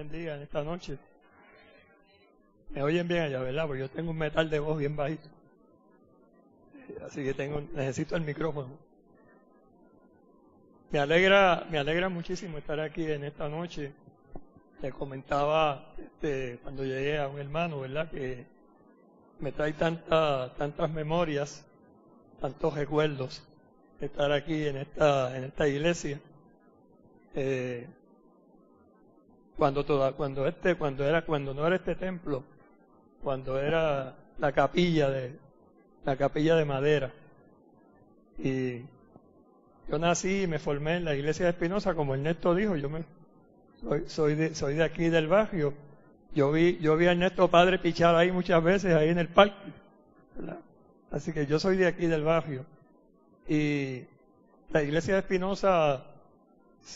bendiga en esta noche. Me oyen bien allá, ¿verdad? Porque yo tengo un metal de voz bien bajito. Así que necesito el micrófono. Me alegra muchísimo estar aquí en esta noche. Le comentaba cuando llegué a un hermano, ¿verdad? Que me trae tantas memorias, tantos recuerdos de estar aquí en esta iglesia. Cuando no era este templo, cuando era la capilla de madera. Y yo nací y me formé en la iglesia de Espinosa, como Ernesto dijo. Soy de aquí del barrio. Yo vi a Ernesto padre pichar ahí muchas veces, ahí en el parque, ¿verdad? Así que yo soy de aquí del barrio. Y la iglesia de Espinosa,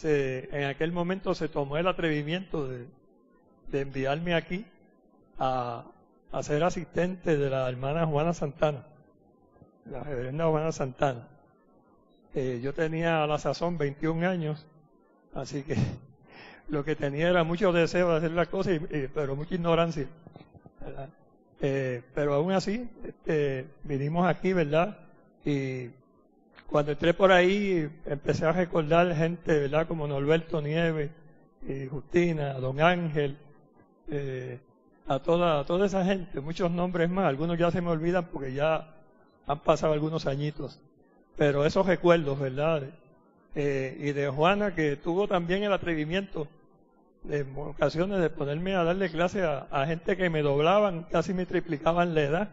en aquel momento se tomó el atrevimiento de enviarme aquí a ser asistente de la hermana Juana Santana, la reverenda Juana Santana. Yo tenía a la sazón 21 años, así que lo que tenía era mucho deseo de hacer las cosas, pero mucha ignorancia, ¿verdad? Pero aún así, vinimos aquí, ¿verdad? Y cuando entré por ahí, empecé a recordar gente, ¿verdad? Como Norberto Nieves, Justina, Don Ángel, a toda esa gente, muchos nombres más. Algunos ya se me olvidan porque ya han pasado algunos añitos. Pero esos recuerdos, ¿verdad? Y de Juana, que tuvo también el atrevimiento en ocasiones de ponerme a darle clase a gente que me doblaban, casi me triplicaban la edad.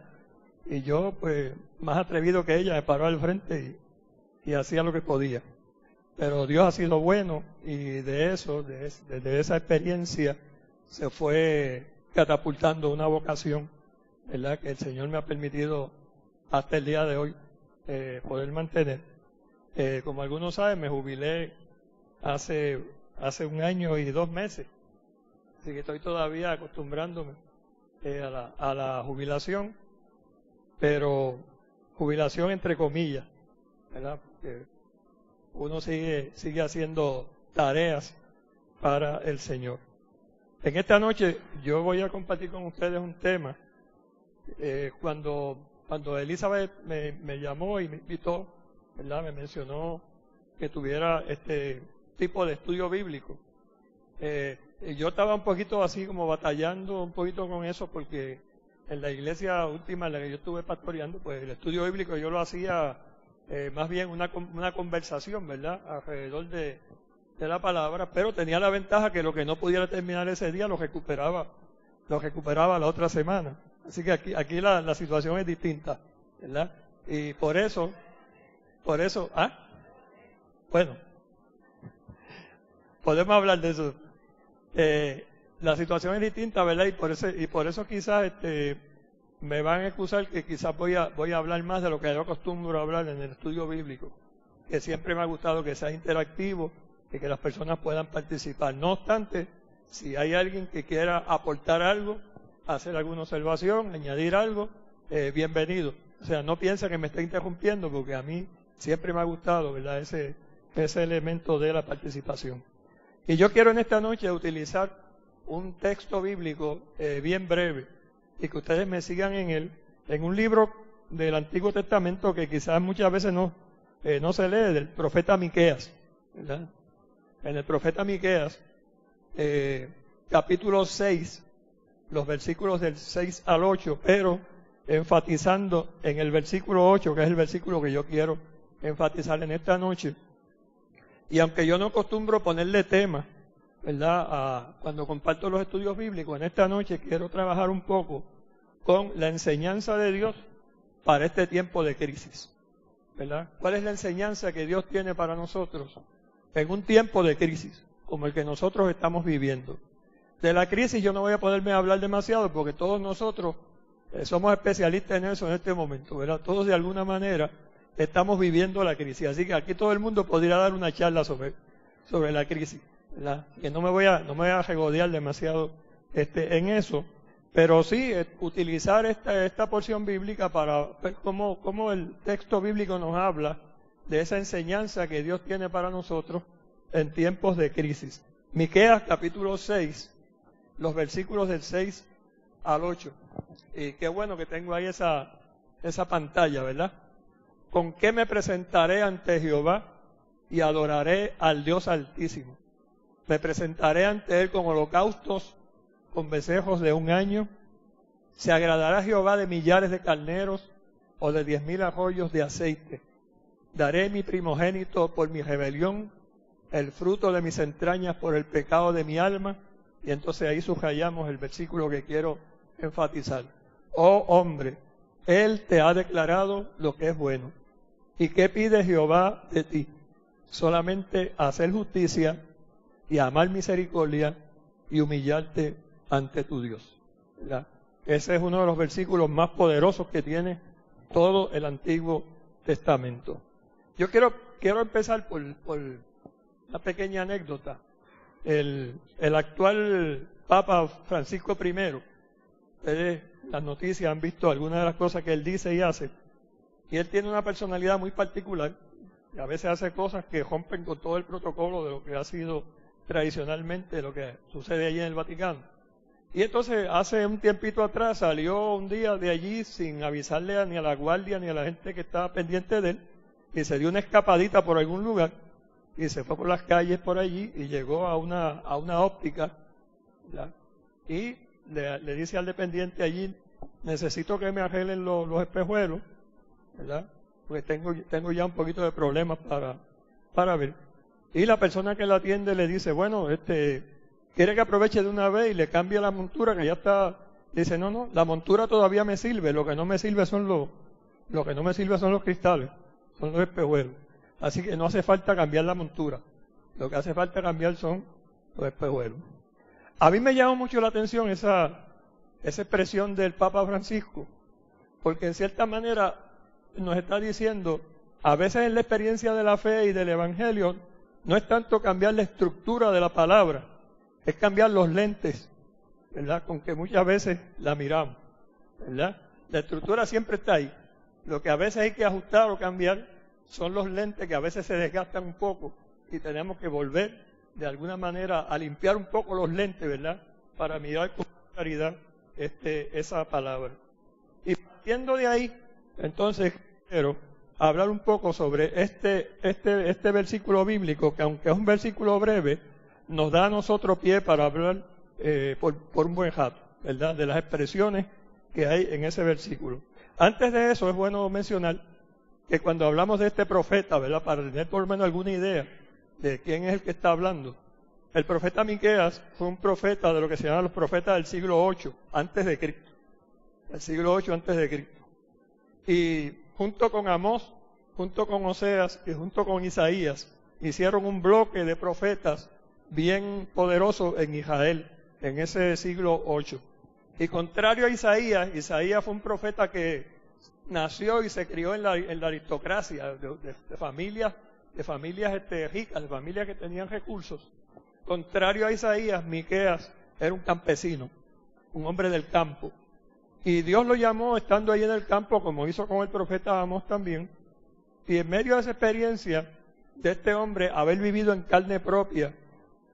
Y yo, pues, más atrevido que ella, me paró al frente y hacía lo que podía. Pero Dios ha sido bueno, y desde esa experiencia se fue catapultando una vocación, ¿verdad? Que el Señor me ha permitido hasta el día de hoy poder mantener. Como algunos saben, me jubilé hace 1 año y 2 meses, así que estoy todavía acostumbrándome a la jubilación, pero jubilación entre comillas, ¿verdad? Porque uno sigue haciendo tareas para el Señor. En esta noche yo voy a compartir con ustedes un tema. Cuando Elizabeth me llamó y me invitó, ¿verdad? Me mencionó que tuviera este tipo de estudio bíblico. Yo estaba un poquito así como batallando un poquito con eso, porque en la iglesia última en la que yo estuve pastoreando, pues el estudio bíblico yo lo hacía más bien una conversación, ¿verdad? Alrededor de la palabra, pero tenía la ventaja que lo que no pudiera terminar ese día lo recuperaba la otra semana. Así que aquí la situación es distinta, ¿verdad? Y por eso, bueno, podemos hablar de eso. La situación es distinta, ¿verdad? Y por eso quizás me van a excusar que quizás voy a hablar más de lo que yo acostumbro a hablar en el estudio bíblico, que siempre me ha gustado que sea interactivo y que las personas puedan participar. No obstante, si hay alguien que quiera aportar algo, hacer alguna observación, añadir algo, bienvenido. O sea, no piensa que me está interrumpiendo, porque a mí siempre me ha gustado, ¿verdad? Ese elemento de la participación. Y yo quiero en esta noche utilizar un texto bíblico bien breve, y que ustedes me sigan en él, en un libro del Antiguo Testamento que quizás muchas veces no se lee, del profeta Miqueas, ¿verdad? En el profeta Miqueas, capítulo 6, los versículos del 6 al 8, pero enfatizando en el versículo 8, que es el versículo que yo quiero enfatizar en esta noche. Y aunque yo no acostumbro ponerle tema, ¿verdad?, cuando comparto los estudios bíblicos, en esta noche quiero trabajar un poco con la enseñanza de Dios para este tiempo de crisis, ¿verdad? ¿Cuál es la enseñanza que Dios tiene para nosotros en un tiempo de crisis como el que nosotros estamos viviendo? De la crisis yo no voy a poderme hablar demasiado, porque todos nosotros somos especialistas en eso en este momento, ¿verdad? Todos de alguna manera estamos viviendo la crisis, así que aquí todo el mundo podría dar una charla sobre la crisis, ¿verdad? Que no me voy a regodear demasiado en eso, pero sí utilizar esta porción bíblica para ver cómo el texto bíblico nos habla de esa enseñanza que Dios tiene para nosotros en tiempos de crisis. Miqueas capítulo 6, los versículos del 6 al 8. Y qué bueno que tengo ahí esa pantalla, ¿verdad? ¿Con qué me presentaré ante Jehová y adoraré al Dios Altísimo? Me presentaré ante Él con holocaustos, con becerros de 1 año. ¿Se agradará Jehová de millares de carneros o de 10,000 arroyos de aceite? Daré mi primogénito por mi rebelión, el fruto de mis entrañas por el pecado de mi alma. Y entonces ahí subrayamos el versículo que quiero enfatizar. Oh hombre, Él te ha declarado lo que es bueno. ¿Y qué pide Jehová de ti? Solamente hacer justicia y amar misericordia y humillarte ante tu Dios. ¿Verdad? Ese es uno de los versículos más poderosos que tiene todo el Antiguo Testamento. Yo quiero empezar por una pequeña anécdota. El actual Papa Francisco I, ustedes las noticias han visto algunas de las cosas que él dice y hace, y él tiene una personalidad muy particular, y a veces hace cosas que rompen con todo el protocolo de lo que ha sido tradicionalmente lo que sucede allí en el Vaticano. Y entonces hace un tiempito atrás salió un día de allí sin avisarle ni a la guardia ni a la gente que estaba pendiente de él, y se dio una escapadita por algún lugar y se fue por las calles por allí y llegó a una óptica, ¿verdad? Y le dice al dependiente allí: necesito que me arreglen los espejuelos, ¿verdad? Porque tengo ya un poquito de problemas para ver. Y la persona que la atiende le dice: bueno, quiere que aproveche de una vez y le cambie la montura, que ya está. Dice: no, la montura todavía me sirve, lo que no me sirve son los cristales, son los espejuelos. Así que no hace falta cambiar la montura, lo que hace falta cambiar son los espejuelos. A mí me llama mucho la atención esa expresión del Papa Francisco, porque en cierta manera nos está diciendo, a veces en la experiencia de la fe y del Evangelio, no es tanto cambiar la estructura de la palabra, es cambiar los lentes, ¿verdad?, con que muchas veces la miramos, ¿verdad? La estructura siempre está ahí. Lo que a veces hay que ajustar o cambiar son los lentes, que a veces se desgastan un poco y tenemos que volver de alguna manera a limpiar un poco los lentes, ¿verdad?, para mirar con claridad esa palabra. Y partiendo de ahí, entonces quiero hablar un poco sobre este versículo bíblico, que aunque es un versículo breve, nos da a nosotros pie para hablar por un buen rato, ¿verdad?, de las expresiones que hay en ese versículo. Antes de eso, es bueno mencionar que cuando hablamos de este profeta, ¿verdad?, para tener por lo menos alguna idea de quién es el que está hablando, el profeta Miqueas fue un profeta de lo que se llaman los profetas del siglo 8 antes de Cristo. El siglo 8 antes de Cristo. Y junto con Amós, junto con Oseas y junto con Isaías, hicieron un bloque de profetas bien poderoso en Israel, en ese siglo 8. Y contrario a Isaías, Isaías fue un profeta que nació y se crió en la aristocracia, de familias ricas, de familias que tenían recursos. Contrario a Isaías, Miqueas era un campesino, un hombre del campo. Y Dios lo llamó estando ahí en el campo, como hizo con el profeta Amós también. Y en medio de esa experiencia de este hombre, haber vivido en carne propia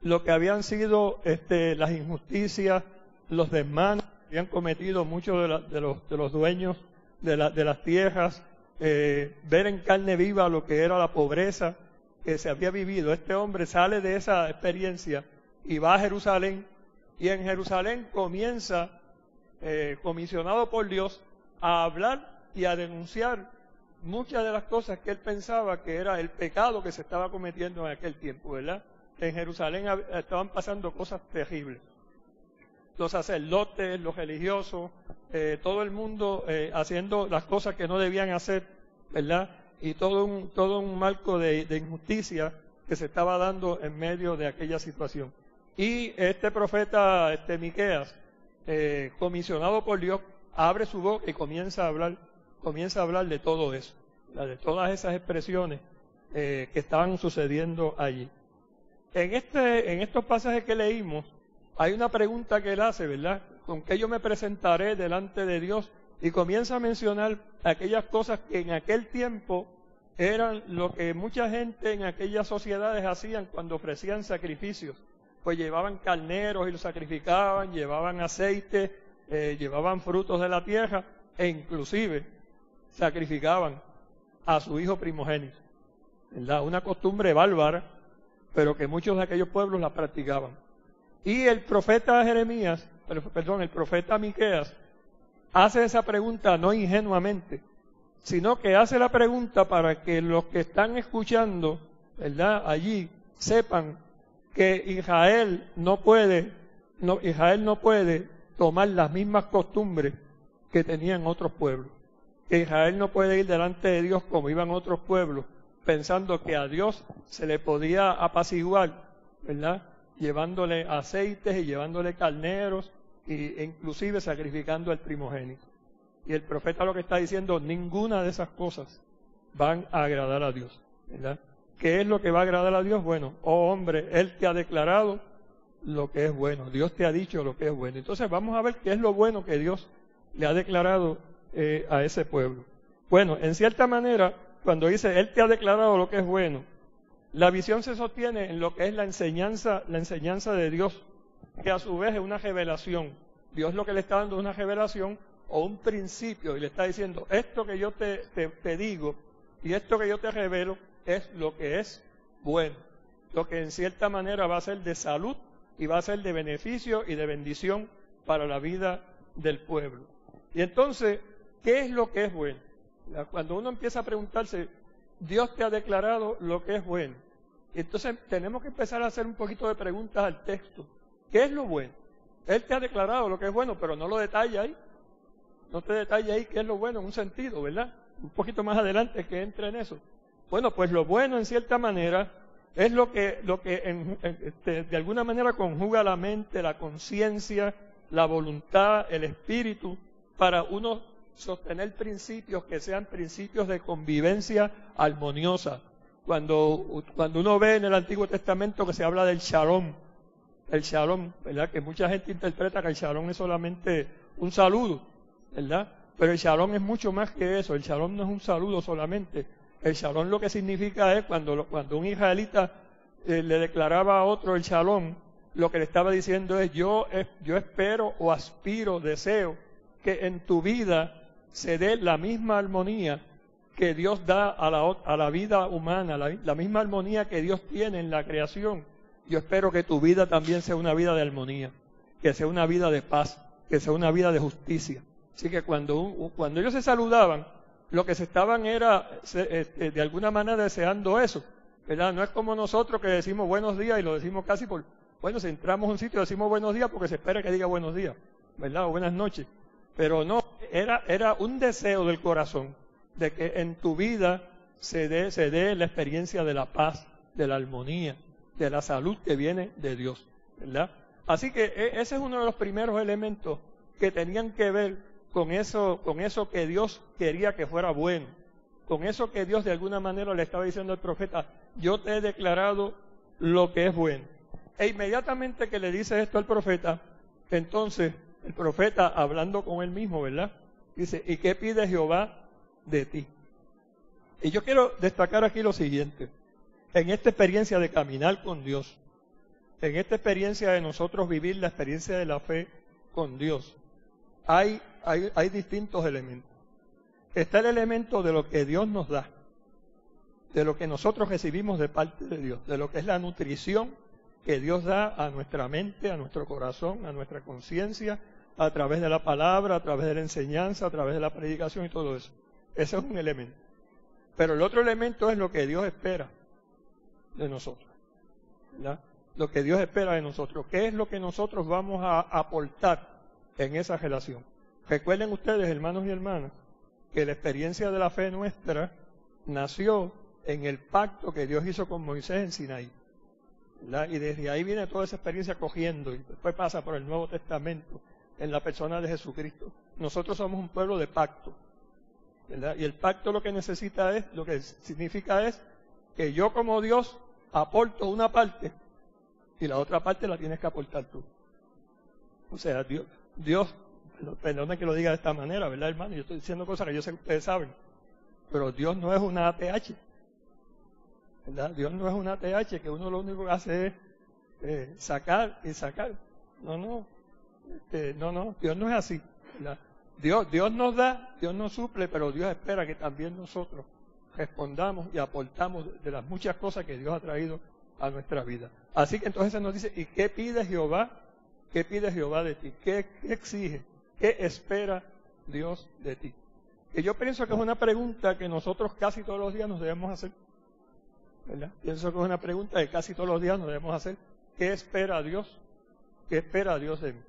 lo que habían sido las injusticias, los desmanes que habían cometido muchos de los dueños de las tierras, ver en carne viva lo que era la pobreza que se había vivido. Este hombre sale de esa experiencia y va a Jerusalén, y en Jerusalén comienza, comisionado por Dios, a hablar y a denunciar muchas de las cosas que él pensaba que era el pecado que se estaba cometiendo en aquel tiempo, ¿verdad? En Jerusalén estaban pasando cosas terribles. Los sacerdotes, los religiosos, todo el mundo haciendo las cosas que no debían hacer, ¿verdad? Y todo un marco de injusticia que se estaba dando en medio de aquella situación. Y este profeta, Miqueas, comisionado por Dios, abre su boca y comienza a hablar de todo eso, de todas esas expresiones que estaban sucediendo allí. En estos pasajes que leímos, hay una pregunta que él hace, ¿verdad? ¿Con qué yo me presentaré delante de Dios? Y comienza a mencionar aquellas cosas que en aquel tiempo eran lo que mucha gente en aquellas sociedades hacían cuando ofrecían sacrificios pues llevaban carneros y los sacrificaban, llevaban aceite, llevaban frutos de la tierra e inclusive sacrificaban a su hijo primogénito, ¿verdad? Una costumbre bárbara, pero que muchos de aquellos pueblos la practicaban. Y el profeta Jeremías, el profeta Miqueas, hace esa pregunta no ingenuamente, sino que hace la pregunta para que los que están escuchando, ¿verdad?, allí sepan que Israel no puede tomar las mismas costumbres que tenían otros pueblos. Que Israel no puede ir delante de Dios como iban otros pueblos, pensando que a Dios se le podía apaciguar, ¿verdad?, llevándole aceites y llevándole carneros e inclusive sacrificando al primogénito. Y el profeta lo que está diciendo, ninguna de esas cosas van a agradar a Dios, ¿verdad? ¿Qué es lo que va a agradar a Dios? Bueno, oh hombre, Él te ha declarado lo que es bueno, Dios te ha dicho lo que es bueno. Entonces vamos a ver qué es lo bueno que Dios le ha declarado a ese pueblo. Bueno, en cierta manera, cuando dice Él te ha declarado lo que es bueno, la visión se sostiene en lo que es la enseñanza de Dios, que a su vez es una revelación. Dios lo que le está dando es una revelación o un principio y le está diciendo, esto que yo te digo y esto que yo te revelo es lo que es bueno, lo que en cierta manera va a ser de salud y va a ser de beneficio y de bendición para la vida del pueblo. Y entonces, ¿qué es lo que es bueno? Cuando uno empieza a preguntarse, Dios te ha declarado lo que es bueno. Entonces tenemos que empezar a hacer un poquito de preguntas al texto. ¿Qué es lo bueno? Él te ha declarado lo que es bueno, pero no lo detalla ahí. No te detalla ahí qué es lo bueno en un sentido, ¿verdad? Un poquito más adelante que entre en eso. Bueno, pues lo bueno en cierta manera es lo que de alguna manera conjuga la mente, la conciencia, la voluntad, el espíritu, para uno sostener principios que sean principios de convivencia armoniosa. Cuando uno ve en el Antiguo Testamento que se habla del shalom, ¿verdad? Que mucha gente interpreta que el shalom es solamente un saludo, ¿verdad? Pero el shalom es mucho más que eso. El shalom no es un saludo solamente. El shalom lo que significa es cuando un israelita le declaraba a otro el shalom, lo que le estaba diciendo es yo espero o aspiro, deseo que en tu vida se dé la misma armonía que Dios da a la vida humana, la misma armonía que Dios tiene en la creación. Yo espero que tu vida también sea una vida de armonía, que sea una vida de paz, que sea una vida de justicia. Así que cuando ellos se saludaban, lo que se estaban era de alguna manera deseando eso, ¿verdad? No es como nosotros que decimos buenos días y lo decimos casi si entramos a un sitio decimos buenos días porque se espera que diga buenos días, ¿verdad? O buenas noches. Pero no, era un deseo del corazón de que en tu vida se dé la experiencia de la paz, de la armonía, de la salud que viene de Dios, ¿verdad? Así que ese es uno de los primeros elementos que tenían que ver con eso que Dios quería que fuera bueno, con eso que Dios de alguna manera le estaba diciendo al profeta, yo te he declarado lo que es bueno. E inmediatamente que le dice esto al profeta, entonces el profeta hablando con él mismo, ¿verdad? Dice, ¿y qué pide Jehová de ti? Y yo quiero destacar aquí lo siguiente, en esta experiencia de caminar con Dios, en esta experiencia de nosotros vivir la experiencia de la fe con Dios, hay distintos elementos. Está el elemento de lo que Dios nos da, de lo que nosotros recibimos de parte de Dios, de lo que es la nutrición que Dios da a nuestra mente, a nuestro corazón, a nuestra conciencia, a través de la palabra, a través de la enseñanza, a través de la predicación y todo eso. Ese es un elemento. Pero el otro elemento es lo que Dios espera de nosotros, ¿verdad? Lo que Dios espera de nosotros. ¿Qué es lo que nosotros vamos a aportar en esa relación? Recuerden ustedes, hermanos y hermanas, que la experiencia de la fe nuestra nació en el pacto que Dios hizo con Moisés en Sinaí, ¿verdad? Y desde ahí viene toda esa experiencia cogiendo y después pasa por el Nuevo Testamento en la persona de Jesucristo. Nosotros somos un pueblo de pacto, ¿verdad? Y el pacto lo que significa es que yo como Dios aporto una parte y la otra parte la tienes que aportar tú. O sea, Dios, perdone que lo diga de esta manera, ¿verdad, hermano? Yo estoy diciendo cosas que yo sé que ustedes saben, pero Dios no es una ATH, ¿verdad? Dios no es una ATH que uno lo único que hace es sacar y sacar. No, Dios no es así, ¿verdad? Dios nos da, Dios nos suple, pero Dios espera que también nosotros respondamos y aportamos de las muchas cosas que Dios ha traído a nuestra vida. Así que entonces se nos dice, ¿y qué pide Jehová? ¿Qué pide Jehová de ti? ¿Qué exige? ¿Qué espera Dios de ti? Que yo pienso que es una pregunta que nosotros casi todos los días nos debemos hacer, ¿verdad? Pienso que es una pregunta que casi todos los días nos debemos hacer. ¿Qué espera Dios? ¿Qué espera Dios de mí?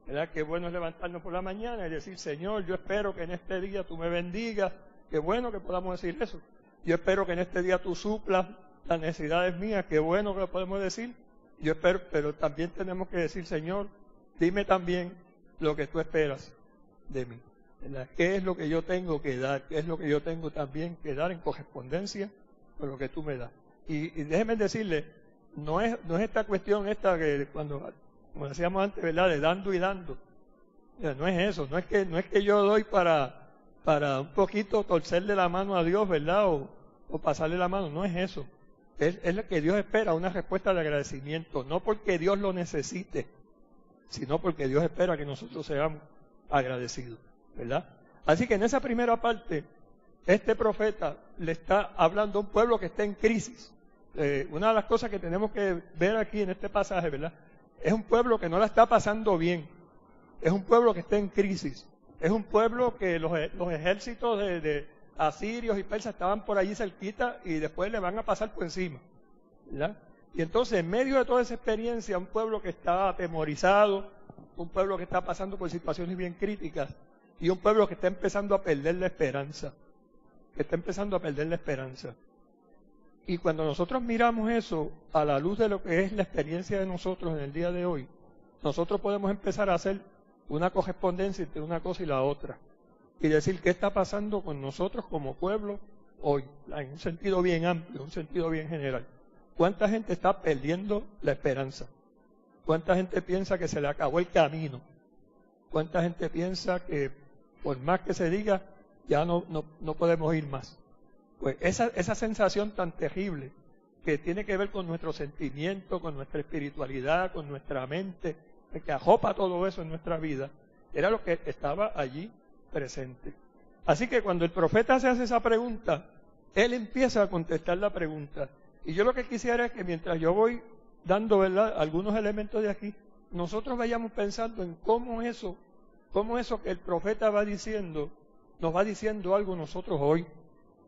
¿Verdad? Qué bueno es levantarnos por la mañana y decir, Señor, yo espero que en este día tú me bendigas. Qué bueno que podamos decir eso. Yo espero que en este día tú suplas las necesidades mías. Qué bueno que lo podemos decir. Yo espero, pero también tenemos que decir, Señor, dime también lo que tú esperas de mí, ¿verdad? ¿Qué es lo que yo tengo que dar? ¿Qué es lo que yo tengo también que dar en correspondencia con lo que tú me das? Y déjenme decirle, no es esta cuestión esta que como decíamos antes, ¿verdad? De dando y dando. No es eso, no es que yo doy para un poquito torcerle la mano a Dios, ¿verdad? O pasarle la mano, no es eso. Es lo que Dios espera, una respuesta de agradecimiento, no porque Dios lo necesite, sino porque Dios espera que nosotros seamos agradecidos, ¿verdad? Así que en esa primera parte, este profeta le está hablando a un pueblo que está en crisis. Una de las cosas que tenemos que ver aquí en este pasaje, ¿verdad? Es un pueblo que no la está pasando bien. Es un pueblo que está en crisis. Es un pueblo que los ejércitos de asirios y persas estaban por allí cerquita y después le van a pasar por encima, ¿verdad? Y entonces, en medio de toda esa experiencia, un pueblo que está atemorizado, un pueblo que está pasando por situaciones bien críticas y un pueblo que está empezando a perder la esperanza. Y cuando nosotros miramos eso a la luz de lo que es la experiencia de nosotros en el día de hoy, nosotros podemos empezar a hacer una correspondencia entre una cosa y la otra y decir qué está pasando con nosotros como pueblo hoy, en un sentido bien amplio, un sentido bien general. ¿Cuánta gente está perdiendo la esperanza? ¿Cuánta gente piensa que se le acabó el camino? ¿Cuánta gente piensa que por más que se diga ya no podemos ir más? Pues esa sensación tan terrible que tiene que ver con nuestro sentimiento, con nuestra espiritualidad, con nuestra mente, que ajopa todo eso en nuestra vida, era lo que estaba allí presente. Así que cuando el profeta se hace esa pregunta, él empieza a contestar la pregunta. Y yo lo que quisiera es que mientras yo voy dando, ¿verdad?, algunos elementos de aquí, nosotros vayamos pensando en cómo eso que el profeta va diciendo, nos va diciendo algo nosotros hoy,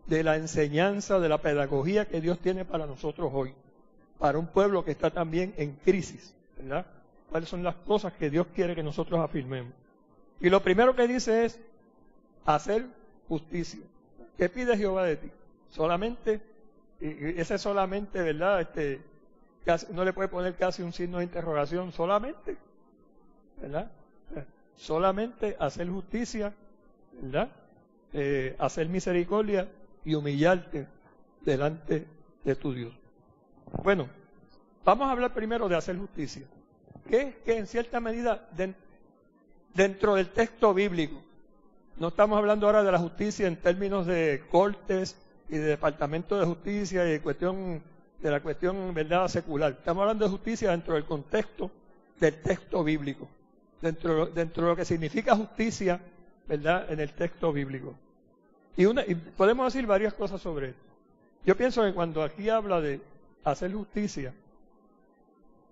de la enseñanza, de la pedagogía que Dios tiene para nosotros hoy, para un pueblo que está también en crisis, ¿verdad? ¿Cuáles son las cosas que Dios quiere que nosotros afirmemos? Y lo primero que dice es hacer justicia. ¿Qué pide Jehová de ti? Solamente, y ese solamente, ¿verdad? No le puede poner casi un signo de interrogación, solamente, ¿verdad? Solamente hacer justicia, ¿verdad? Hacer misericordia y humillarte delante de tu Dios. Bueno, vamos a hablar primero de hacer justicia, que en cierta medida dentro del texto bíblico, no estamos hablando ahora de la justicia en términos de cortes y de departamento de justicia y de la cuestión, ¿verdad?, secular. Estamos hablando de justicia dentro del contexto del texto bíblico, dentro de lo que significa justicia, ¿verdad?, en el texto bíblico. Y podemos decir varias cosas sobre esto. Yo pienso que cuando aquí habla de hacer justicia,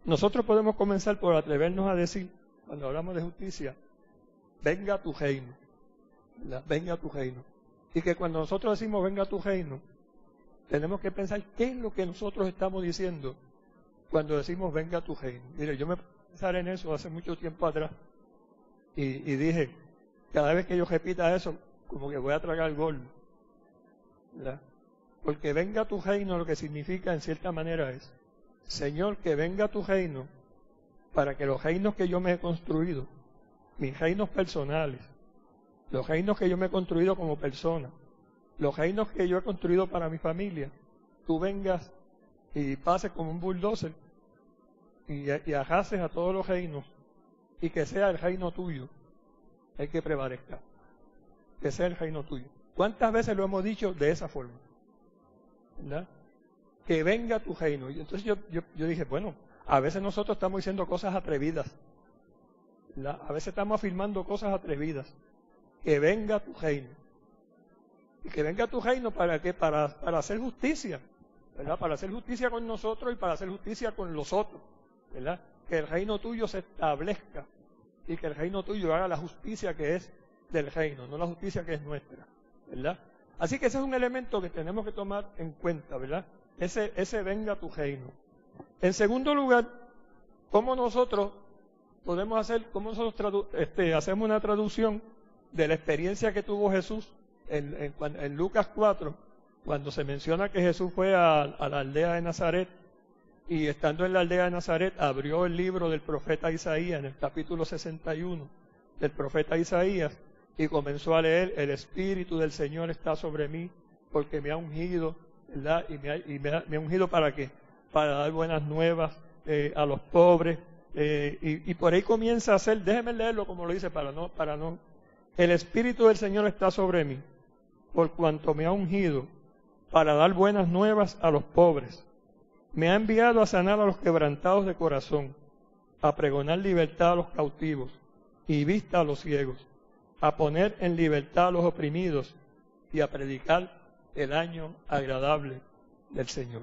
nosotros podemos comenzar por atrevernos a decir, cuando hablamos de justicia, venga a tu reino, ¿verdad? Venga a tu reino. Y que cuando nosotros decimos venga a tu reino, tenemos que pensar qué es lo que nosotros estamos diciendo cuando decimos venga a tu reino. Mire, yo me pensé en eso hace mucho tiempo atrás y dije, cada vez que yo repita eso, como que voy a tragar gol, ¿verdad? Porque venga a tu reino lo que significa en cierta manera es, Señor, que venga a tu reino para que los reinos que yo me he construido, mis reinos personales, los reinos que yo me he construido como persona, los reinos que yo he construido para mi familia, tú vengas y pases como un bulldozer y arrases a todos los reinos y que sea el reino tuyo el que prevalezca, que sea el reino tuyo. ¿Cuántas veces lo hemos dicho de esa forma? ¿Verdad? Que venga tu reino. Y entonces yo dije, bueno, A veces nosotros estamos diciendo cosas atrevidas, ¿verdad? A veces estamos afirmando cosas atrevidas. Que venga tu reino. Y que venga tu reino, ¿para qué? Para hacer justicia, ¿verdad? Para hacer justicia con nosotros y para hacer justicia con los otros, ¿verdad? Que el reino tuyo se establezca y que el reino tuyo haga la justicia que es del reino, no la justicia que es nuestra, ¿verdad? Así que ese es un elemento que tenemos que tomar en cuenta, ¿verdad? Ese venga tu reino. En segundo lugar, ¿cómo nosotros podemos hacer, cómo nosotros hacemos una traducción de la experiencia que tuvo Jesús en Lucas 4, cuando se menciona que Jesús fue a la aldea de Nazaret y estando en la aldea de Nazaret abrió el libro del profeta Isaías en el capítulo 61 del profeta Isaías y comenzó a leer: el Espíritu del Señor está sobre mí porque me ha ungido, ¿verdad? Y me ha ungido ¿para qué? Para dar buenas nuevas a los pobres, y por ahí comienza a hacer, déjeme leerlo como lo dice para no. El Espíritu del Señor está sobre mí, por cuanto me ha ungido para dar buenas nuevas a los pobres. Me ha enviado a sanar a los quebrantados de corazón, a pregonar libertad a los cautivos y vista a los ciegos, a poner en libertad a los oprimidos y a predicar el año agradable del Señor.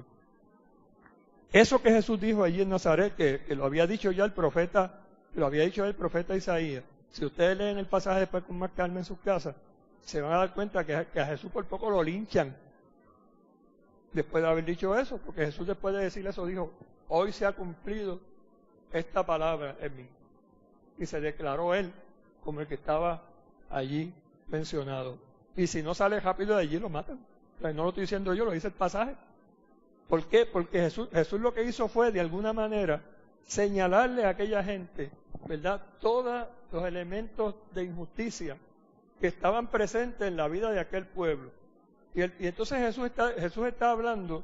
Eso que Jesús dijo allí en Nazaret, que lo había dicho ya el profeta, Isaías. Si ustedes leen el pasaje después con más calma en sus casas, se van a dar cuenta que a Jesús por poco lo linchan después de haber dicho eso, porque Jesús después de decir eso dijo: hoy se ha cumplido esta palabra en mí. Y se declaró él como el que estaba allí mencionado. Y si no sale rápido de allí, lo matan. O sea, no lo estoy diciendo yo, lo dice el pasaje. ¿Por qué? Porque Jesús lo que hizo fue, de alguna manera, señalarle a aquella gente, ¿verdad?, todos los elementos de injusticia que estaban presentes en la vida de aquel pueblo. Y entonces Jesús está hablando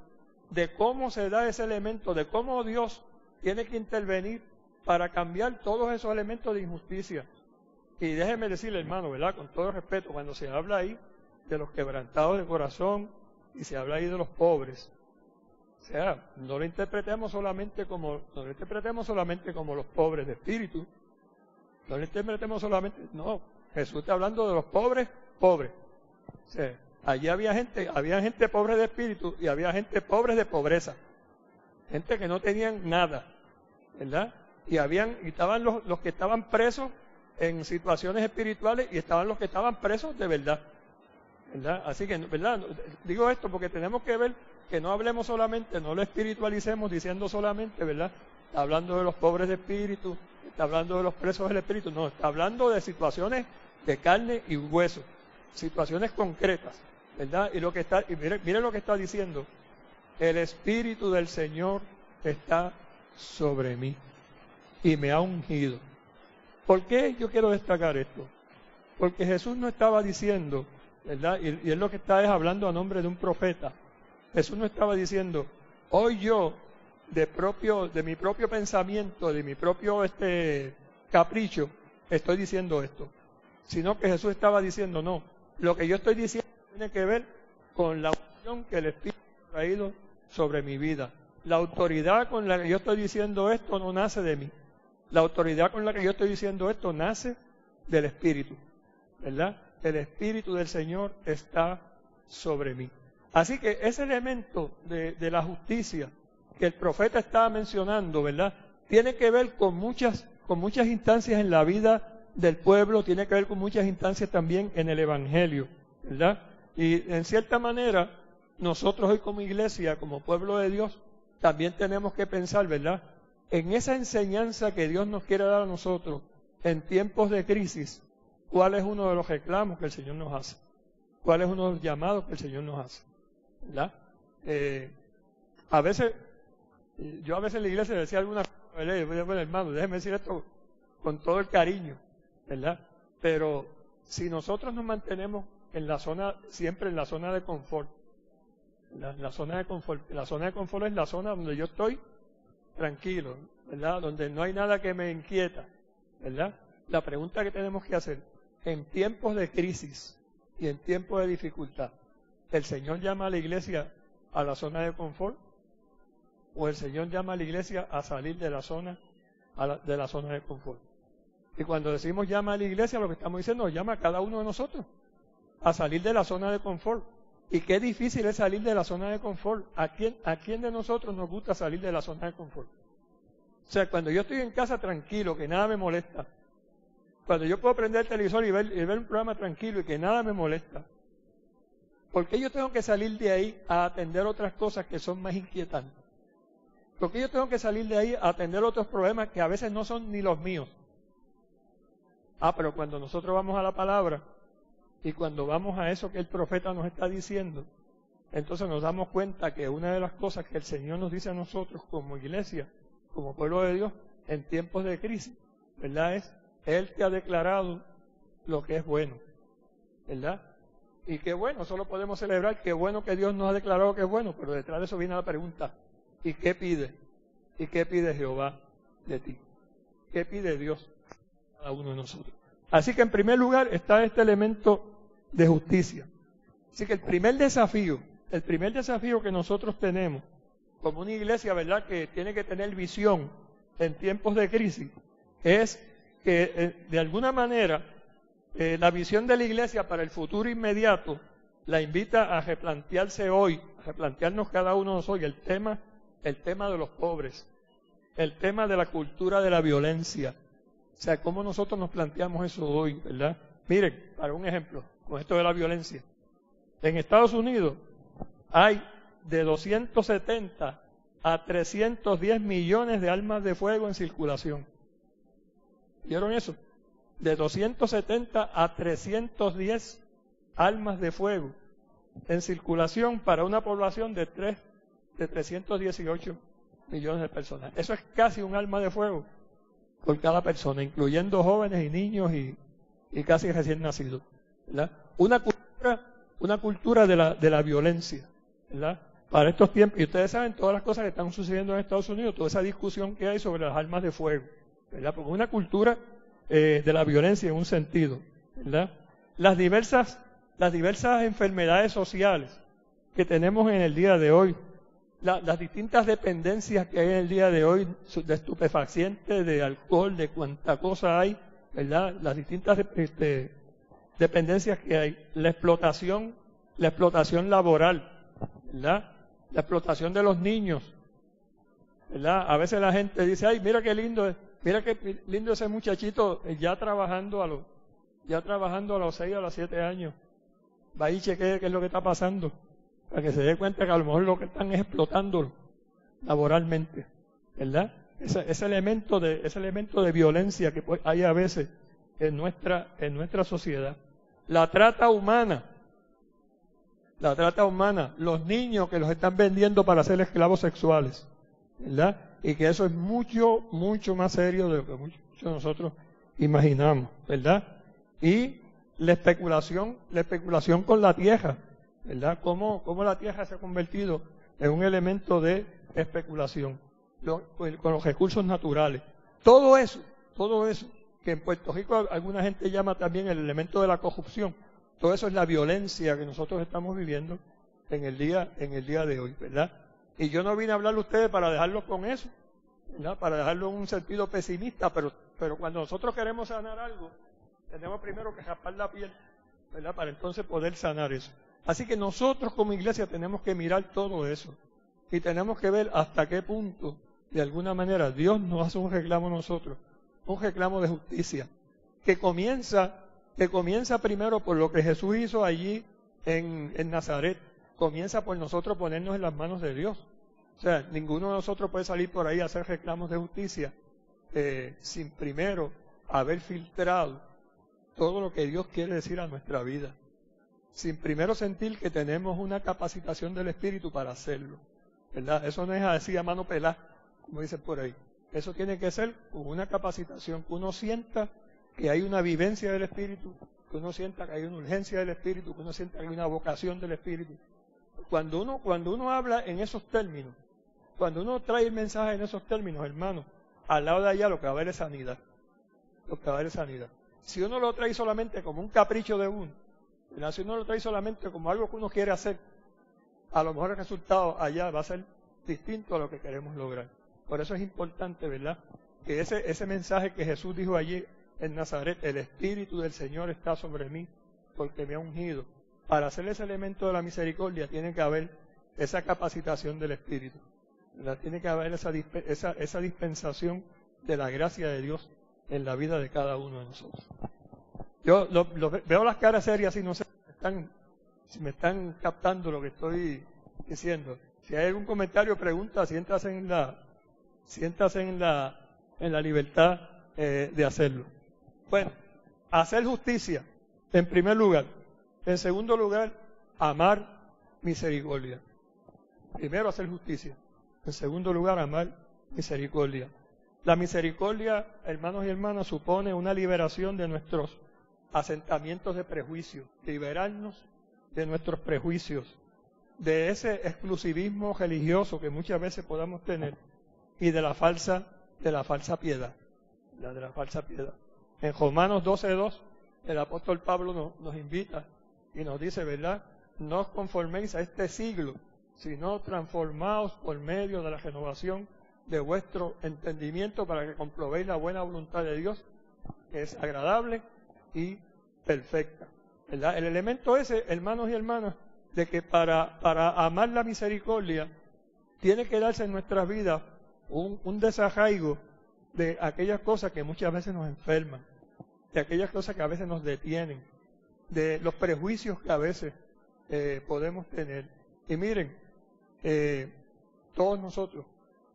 de cómo se da ese elemento, de cómo Dios tiene que intervenir para cambiar todos esos elementos de injusticia. Y déjeme decirle, hermano, ¿verdad?, con todo respeto, cuando se habla ahí de los quebrantados de corazón y se habla ahí de los pobres, o sea, no lo interpretemos solamente como los pobres de espíritu, no lo interpretemos solamente, no, Jesús está hablando de los pobres. O sea, allí había gente pobre de espíritu y había gente pobre de pobreza, gente que no tenían nada, ¿verdad? Y estaban los que estaban presos en situaciones espirituales y estaban los que estaban presos de verdad, ¿verdad? Así que, ¿verdad?, digo esto porque tenemos que ver que no hablemos solamente, no lo espiritualicemos diciendo solamente, ¿verdad?, está hablando de los pobres de espíritu, está hablando de los presos del espíritu, no, está hablando de situaciones de carne y hueso, situaciones concretas, ¿verdad? Y mire lo que está diciendo: el Espíritu del Señor está sobre mí y me ha ungido. ¿Por qué yo quiero destacar esto? Porque Jesús no estaba diciendo, ¿verdad?, y él lo que está es hablando a nombre de un profeta. Jesús no estaba diciendo: hoy yo, de mi propio pensamiento, de mi propio capricho, estoy diciendo esto. Sino que Jesús estaba diciendo: no, lo que yo estoy diciendo tiene que ver con la unción que el Espíritu ha traído sobre mi vida. La autoridad con la que yo estoy diciendo esto no nace de mí. La autoridad con la que yo estoy diciendo esto nace del Espíritu, ¿verdad? El Espíritu del Señor está sobre mí. Así que ese elemento de la justicia que el profeta estaba mencionando, ¿verdad?, tiene que ver con muchas instancias en la vida del pueblo, tiene que ver con muchas instancias también en el Evangelio, ¿verdad? Y en cierta manera, nosotros hoy como iglesia, como pueblo de Dios, también tenemos que pensar, ¿verdad?, en esa enseñanza que Dios nos quiere dar a nosotros en tiempos de crisis. ¿Cuál es uno de los reclamos que el Señor nos hace? ¿Cuál es uno de los llamados que el Señor nos hace? ¿Verdad? Yo a veces en la iglesia decía algunas cosas, bueno, hermano, déjeme decir esto con todo el cariño, ¿verdad? Pero si nosotros nos mantenemos siempre en la zona de confort, la zona de confort es la zona donde yo estoy tranquilo, ¿verdad?, donde no hay nada que me inquieta, ¿verdad? La pregunta que tenemos que hacer, en tiempos de crisis y en tiempos de dificultad, ¿el Señor llama a la iglesia a la zona de confort? o el Señor llama a la iglesia a salir de la zona, de la zona de confort. Y cuando decimos llama a la iglesia, lo que estamos diciendo, llama a cada uno de nosotros a salir de la zona de confort. Y qué difícil es salir de la zona de confort. ¿A quién de nosotros nos gusta salir de la zona de confort? O sea, cuando yo estoy en casa tranquilo, que nada me molesta, cuando yo puedo prender el televisor y ver un programa tranquilo y que nada me molesta, ¿por qué yo tengo que salir de ahí a atender otras cosas que son más inquietantes? ¿Por qué yo tengo que salir de ahí a atender otros problemas que a veces no son ni los míos? Pero cuando nosotros vamos a la palabra y cuando vamos a eso que el profeta nos está diciendo, entonces nos damos cuenta que una de las cosas que el Señor nos dice a nosotros como iglesia, como pueblo de Dios, en tiempos de crisis, ¿verdad? Es, Él te ha declarado lo que es bueno, ¿verdad? Y qué bueno, solo podemos celebrar qué bueno que Dios nos ha declarado que es bueno, pero detrás de eso viene la pregunta, ¿y qué pide? ¿Y qué pide Jehová de ti? ¿Qué pide Dios a cada uno de nosotros? Así que en primer lugar está este elemento de justicia. Así que el primer desafío que nosotros tenemos como una iglesia, ¿verdad?, que tiene que tener visión en tiempos de crisis, es que de alguna manera la visión de la iglesia para el futuro inmediato la invita a replantearse hoy, a replantearnos cada uno de nosotros el tema de los pobres, el tema de la cultura de la violencia. O sea, cómo nosotros nos planteamos eso hoy, ¿verdad? Miren, para un ejemplo, con esto de la violencia. En Estados Unidos hay de 270 a 310 millones de armas de fuego en circulación. ¿Vieron eso? De 270 a 310 armas de fuego en circulación para una población de 318 millones de personas. Eso es casi un arma de fuego por cada persona, incluyendo jóvenes y niños y casi recién nacidos, ¿verdad? Una cultura de la violencia, ¿verdad? Para estos tiempos, y ustedes saben todas las cosas que están sucediendo en Estados Unidos, toda esa discusión que hay sobre las armas de fuego, ¿verdad? Porque una cultura de la violencia en un sentido, ¿verdad? Las diversas enfermedades sociales que tenemos en el día de hoy, las distintas dependencias que hay en el día de hoy, de estupefacientes, de alcohol, de cuánta cosa hay, ¿verdad? Las distintas dependencias que hay, la explotación laboral, ¿verdad? La explotación de los niños, ¿verdad? A veces la gente dice, ay, mira qué lindo ese muchachito ya trabajando a los 6 o a los 7 años. Va y chequee qué es lo que está pasando, para que se dé cuenta que a lo mejor lo que están es explotándolo laboralmente, ¿verdad? Ese elemento de violencia que hay a veces en nuestra sociedad. La trata humana, los niños que los están vendiendo para ser esclavos sexuales, ¿verdad? Y que eso es mucho, mucho más serio de lo que muchos de nosotros imaginamos, ¿verdad? Y la especulación con la tierra, ¿verdad? Cómo la tierra se ha convertido en un elemento de especulación con los recursos naturales. Todo eso, que en Puerto Rico alguna gente llama también el elemento de la corrupción, todo eso es la violencia que nosotros estamos viviendo en el día de hoy, ¿verdad? Y yo no vine a hablarle a ustedes para dejarlos con eso, ¿verdad? Para dejarlo en un sentido pesimista, pero cuando nosotros queremos sanar algo, tenemos primero que raspar la piel, ¿verdad? Para entonces poder sanar eso. Así que nosotros como iglesia tenemos que mirar todo eso y tenemos que ver hasta qué punto, de alguna manera, Dios nos hace un reclamo a nosotros, un reclamo de justicia, que comienza primero por lo que Jesús hizo allí en Nazaret. Comienza por nosotros ponernos en las manos de Dios. O sea, ninguno de nosotros puede salir por ahí a hacer reclamos de justicia sin primero haber filtrado todo lo que Dios quiere decir a nuestra vida. Sin primero sentir que tenemos una capacitación del Espíritu para hacerlo, ¿verdad? Eso no es así a mano pelada, como dicen por ahí. Eso tiene que ser con una capacitación, que uno sienta que hay una vivencia del Espíritu, que uno sienta que hay una urgencia del Espíritu, que uno sienta que hay una vocación del Espíritu. Cuando uno habla en esos términos, cuando uno trae el mensaje en esos términos, hermano, al lado de allá lo que va a haber es sanidad. Si uno lo trae solamente como un capricho de uno, si uno lo trae solamente como algo que uno quiere hacer, a lo mejor el resultado allá va a ser distinto a lo que queremos lograr. Por eso es importante, ¿verdad?, que ese mensaje que Jesús dijo allí en Nazaret, el Espíritu del Señor está sobre mí porque me ha ungido. Para hacer ese elemento de la misericordia tiene que haber esa capacitación del Espíritu, ¿verdad? Tiene que haber esa dispensación de la gracia de Dios en la vida de cada uno de nosotros. Yo veo las caras serias y no sé si me están captando lo que estoy diciendo. Si hay algún comentario, pregunta, siéntase en la libertad de hacerlo. Bueno, hacer justicia, en primer lugar. En segundo lugar, amar misericordia. Primero, hacer justicia. En segundo lugar, amar misericordia. La misericordia, hermanos y hermanas, supone una liberación de nuestros asentamientos de prejuicio, liberarnos de nuestros prejuicios, de ese exclusivismo religioso que muchas veces podamos tener y de la falsa piedad, de la falsa piedad. En Romanos 12:2, el apóstol Pablo nos invita y nos dice, ¿verdad?, no os conforméis a este siglo, sino transformaos por medio de la renovación de vuestro entendimiento para que comprobéis la buena voluntad de Dios, que es agradable y perfecta, ¿verdad? El elemento ese, hermanos y hermanas, de que para amar la misericordia tiene que darse en nuestras vidas un desarraigo de aquellas cosas que muchas veces nos enferman, de aquellas cosas que a veces nos detienen, de los prejuicios que a veces podemos tener. Y miren, todos nosotros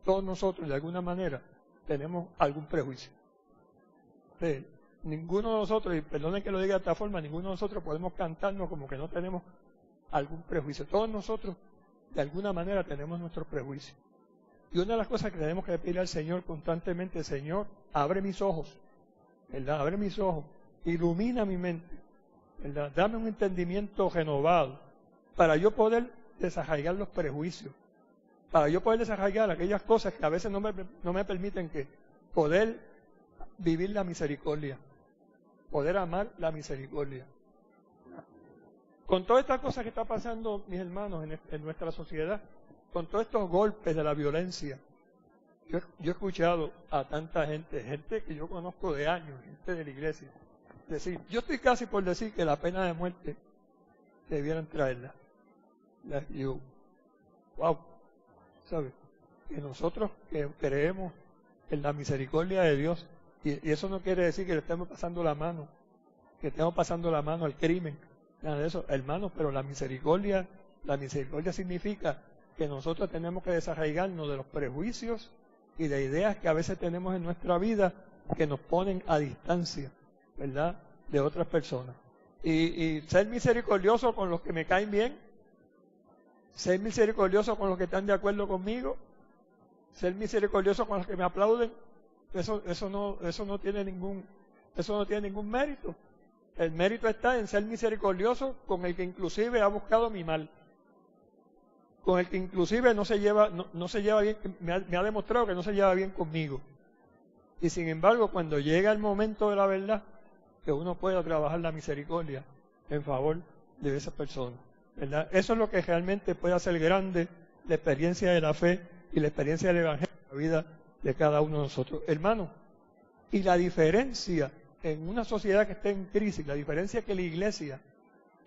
de alguna manera tenemos algún prejuicio. Ninguno de nosotros, y perdonen que lo diga de esta forma, ninguno de nosotros podemos cantarnos como que no tenemos algún prejuicio. Todos nosotros de alguna manera tenemos nuestros prejuicios. Y una de las cosas que tenemos que pedir al Señor constantemente, Señor, abre mis ojos, ¿verdad? Abre mis ojos, ilumina mi mente, ¿verdad? Dame un entendimiento renovado para yo poder desarraigar los prejuicios, para yo poder desarraigar aquellas cosas que a veces no me permiten que poder vivir la misericordia, poder amar la misericordia. Con todas estas cosas que está pasando, mis hermanos, en nuestra sociedad, con todos estos golpes de la violencia, yo he escuchado a tanta gente que yo conozco de años, gente de la iglesia, decir, yo estoy casi por decir que la pena de muerte debieran traerla. Y yo, wow, ¿sabes? Que nosotros que creemos en la misericordia de Dios, y eso no quiere decir que le estemos pasando la mano, que estemos pasando la mano al crimen, nada de eso, hermanos, pero la misericordia significa que nosotros tenemos que desarraigarnos de los prejuicios y de ideas que a veces tenemos en nuestra vida que nos ponen a distancia, ¿verdad?, de otras personas. Y ser misericordioso con los que me caen bien, ser misericordioso con los que están de acuerdo conmigo, ser misericordioso con los que me aplauden, eso no tiene ningún mérito. El mérito está en ser misericordioso con el que inclusive ha buscado mi mal, con el que inclusive no se lleva bien, me ha demostrado que no se lleva bien conmigo. Y sin embargo, cuando llega el momento de la verdad, que uno pueda trabajar la misericordia en favor de esa persona, ¿verdad? Eso es lo que realmente puede hacer grande la experiencia de la fe y la experiencia del Evangelio en la vida de cada uno de nosotros. Hermanos, y la diferencia en una sociedad que esté en crisis, la diferencia que la iglesia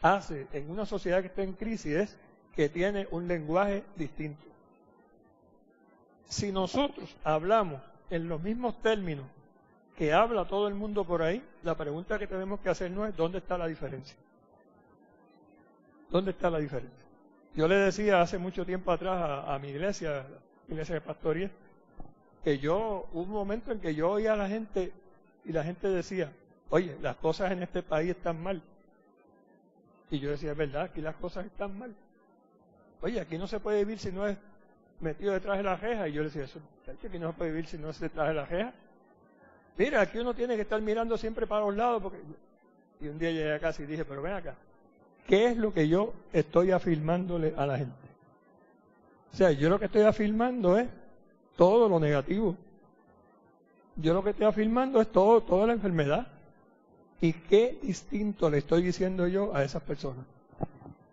hace en una sociedad que esté en crisis es que tiene un lenguaje distinto. Si nosotros hablamos en los mismos términos que habla todo el mundo por ahí, la pregunta que tenemos que hacernos es ¿dónde está la diferencia? ¿Dónde está la diferencia? Yo le decía hace mucho tiempo atrás a mi iglesia de pastoría, que hubo un momento en que yo oía a la gente y la gente decía, oye, las cosas en este país están mal. Y yo decía, es verdad, aquí las cosas están mal. Oye, aquí no se puede vivir si no es metido detrás de la reja. Y yo le decía, eso, aquí no se puede vivir si no es detrás de la reja. Mira, aquí uno tiene que estar mirando siempre para los lados. Y un día llegué a casa y dije, pero ven acá, ¿qué es lo que yo estoy afirmándole a la gente? O sea, yo lo que estoy afirmando es todo lo negativo. Yo lo que estoy afirmando es toda la enfermedad. ¿Y qué distinto le estoy diciendo yo a esas personas?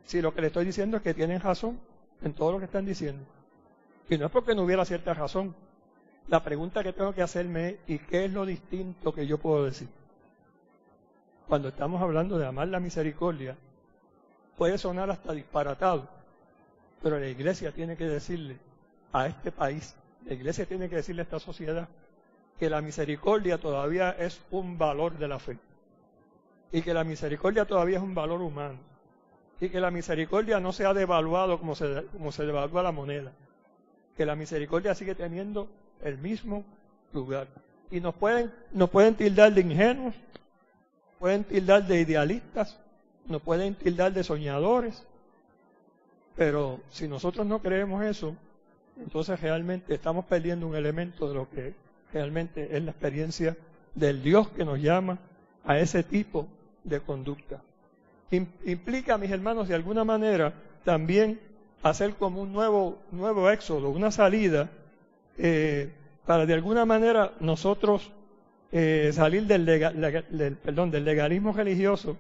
Si lo que le estoy diciendo es que tienen razón en todo lo que están diciendo. Y no es porque no hubiera cierta razón. La pregunta que tengo que hacerme es, ¿y qué es lo distinto que yo puedo decir? Cuando estamos hablando de amar la misericordia, puede sonar hasta disparatado, pero la iglesia tiene que decirle a este país, la iglesia tiene que decirle a esta sociedad, que la misericordia todavía es un valor de la fe, y que la misericordia todavía es un valor humano, y que la misericordia no se ha devaluado como se devalúa la moneda, que la misericordia sigue teniendo el mismo lugar. Y nos pueden tildar de ingenuos, pueden tildar de idealistas, nos pueden tildar de soñadores, pero si nosotros no creemos eso, entonces realmente estamos perdiendo un elemento de lo que realmente es la experiencia del Dios que nos llama a ese tipo de conducta. Implica, mis hermanos, de alguna manera también hacer como un nuevo éxodo, una salida, para de alguna manera nosotros salir del legalismo religioso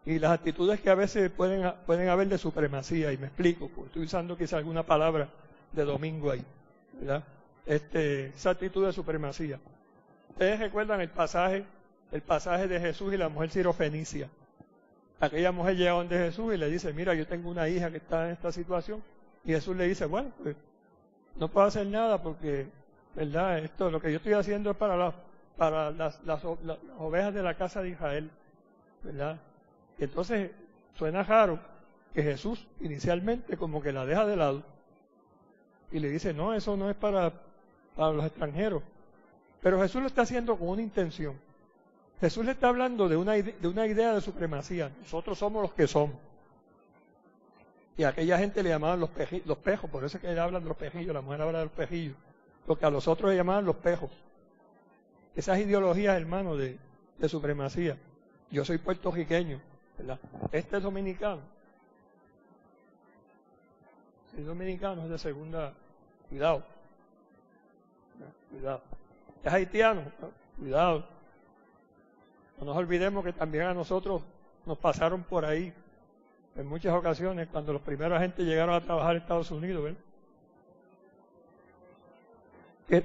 y las actitudes que a veces pueden haber de supremacía. Y me explico, porque estoy usando quizá alguna palabra de domingo ahí, ¿verdad? Esa actitud de supremacía. Ustedes recuerdan el pasaje de Jesús y la mujer sirofenicia. Aquella mujer llega donde Jesús y le dice, mira, yo tengo una hija que está en esta situación. Y Jesús le dice, bueno, pues no puedo hacer nada porque, ¿verdad? Lo que yo estoy haciendo es para las ovejas de la casa de Israel, ¿verdad? Y entonces suena raro que Jesús inicialmente como que la deja de lado y le dice, no, eso no es para los extranjeros. Pero Jesús lo está haciendo con una intención. Jesús le está hablando de una idea de supremacía. Nosotros somos los que somos. Y a aquella gente le llamaban los pejos, por eso es que ellos hablan de los pejillos, la mujer habla de los pejillos, porque a los otros le llamaban los pejos. Esas ideologías, hermano, de supremacía. Yo soy puertorriqueño, ¿verdad? Este es dominicano. Si es dominicano, es de segunda. Cuidado. Cuidado. Es haitiano. Cuidado. No nos olvidemos que también a nosotros nos pasaron por ahí en muchas ocasiones cuando los primeros agentes llegaron a trabajar en Estados Unidos, ¿verdad? Que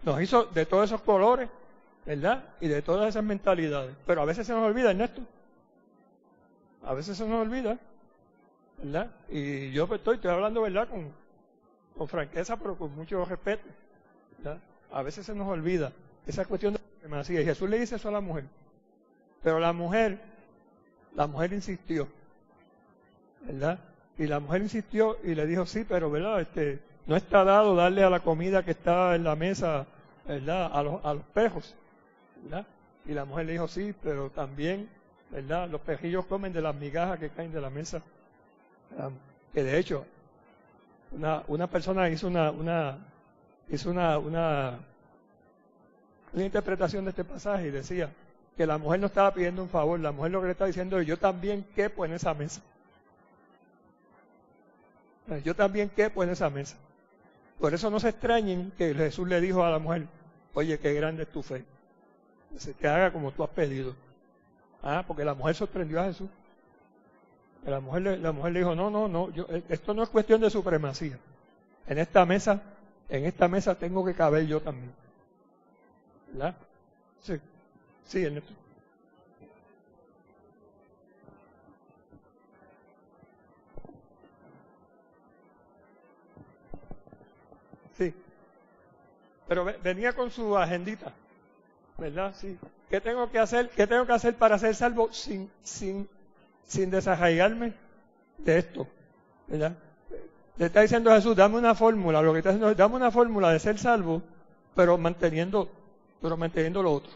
nos hizo de todos esos colores, ¿verdad? Y de todas esas mentalidades. Pero a veces se nos olvida, Ernesto. A veces se nos olvida, ¿verdad? Y yo estoy hablando, ¿verdad? Con franqueza, pero con mucho respeto, ¿verdad? A veces se nos olvida esa cuestión de supremacía. Y Jesús le dice eso a la mujer. Pero la mujer insistió, ¿verdad? Y la mujer insistió y le dijo, sí, pero, ¿verdad? No está dado darle a la comida que está en la mesa, ¿verdad? A los pejos, ¿verdad? Y la mujer le dijo, sí, pero también, ¿verdad? Los pejillos comen de las migajas que caen de la mesa. Que de hecho, una persona hizo una interpretación de este pasaje y decía que la mujer no estaba pidiendo un favor, la mujer lo que le estaba diciendo es, yo también quepo en esa mesa. Yo también quepo en esa mesa. Por eso no se extrañen que Jesús le dijo a la mujer, oye, qué grande es tu fe. Que haga como tú has pedido. Porque la mujer sorprendió a Jesús. La mujer le dijo, no, esto no es cuestión de supremacía. En esta mesa tengo que caber yo también. ¿Verdad? Sí, Ernesto. Sí. Pero venía con su agendita, ¿verdad? Sí. ¿Qué tengo que hacer? ¿Qué tengo que hacer para ser salvo sin desarraigarme de esto? ¿Verdad? Le está diciendo a Jesús, dame una fórmula. Lo que está diciendo es, dame una fórmula de ser salvo, pero manteniendo lo otro.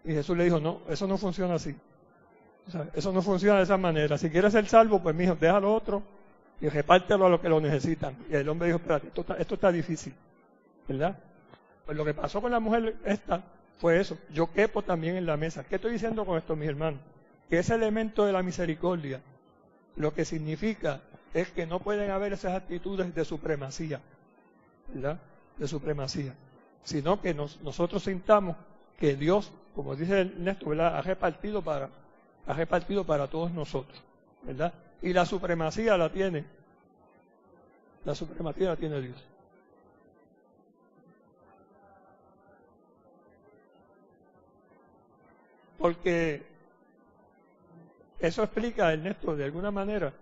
Y Jesús le dijo, no, eso no funciona así. O sea, eso no funciona de esa manera. Si quieres ser salvo, pues mijo, deja lo otro y repártelo a los que lo necesitan. Y el hombre dijo, espérate, esto está difícil, ¿verdad? Pues lo que pasó con la mujer esta fue eso. Yo quepo también en la mesa. ¿Qué estoy diciendo con esto, mis hermanos? Que ese elemento de la misericordia, lo que significa es que no pueden haber esas actitudes de supremacía, ¿verdad? De supremacía. Sino que nosotros sintamos que Dios, como dice Ernesto, ¿verdad? Ha repartido para todos nosotros, ¿verdad? Y la supremacía la tiene La supremacía la tiene Dios. Porque eso explica, Ernesto, de alguna manera,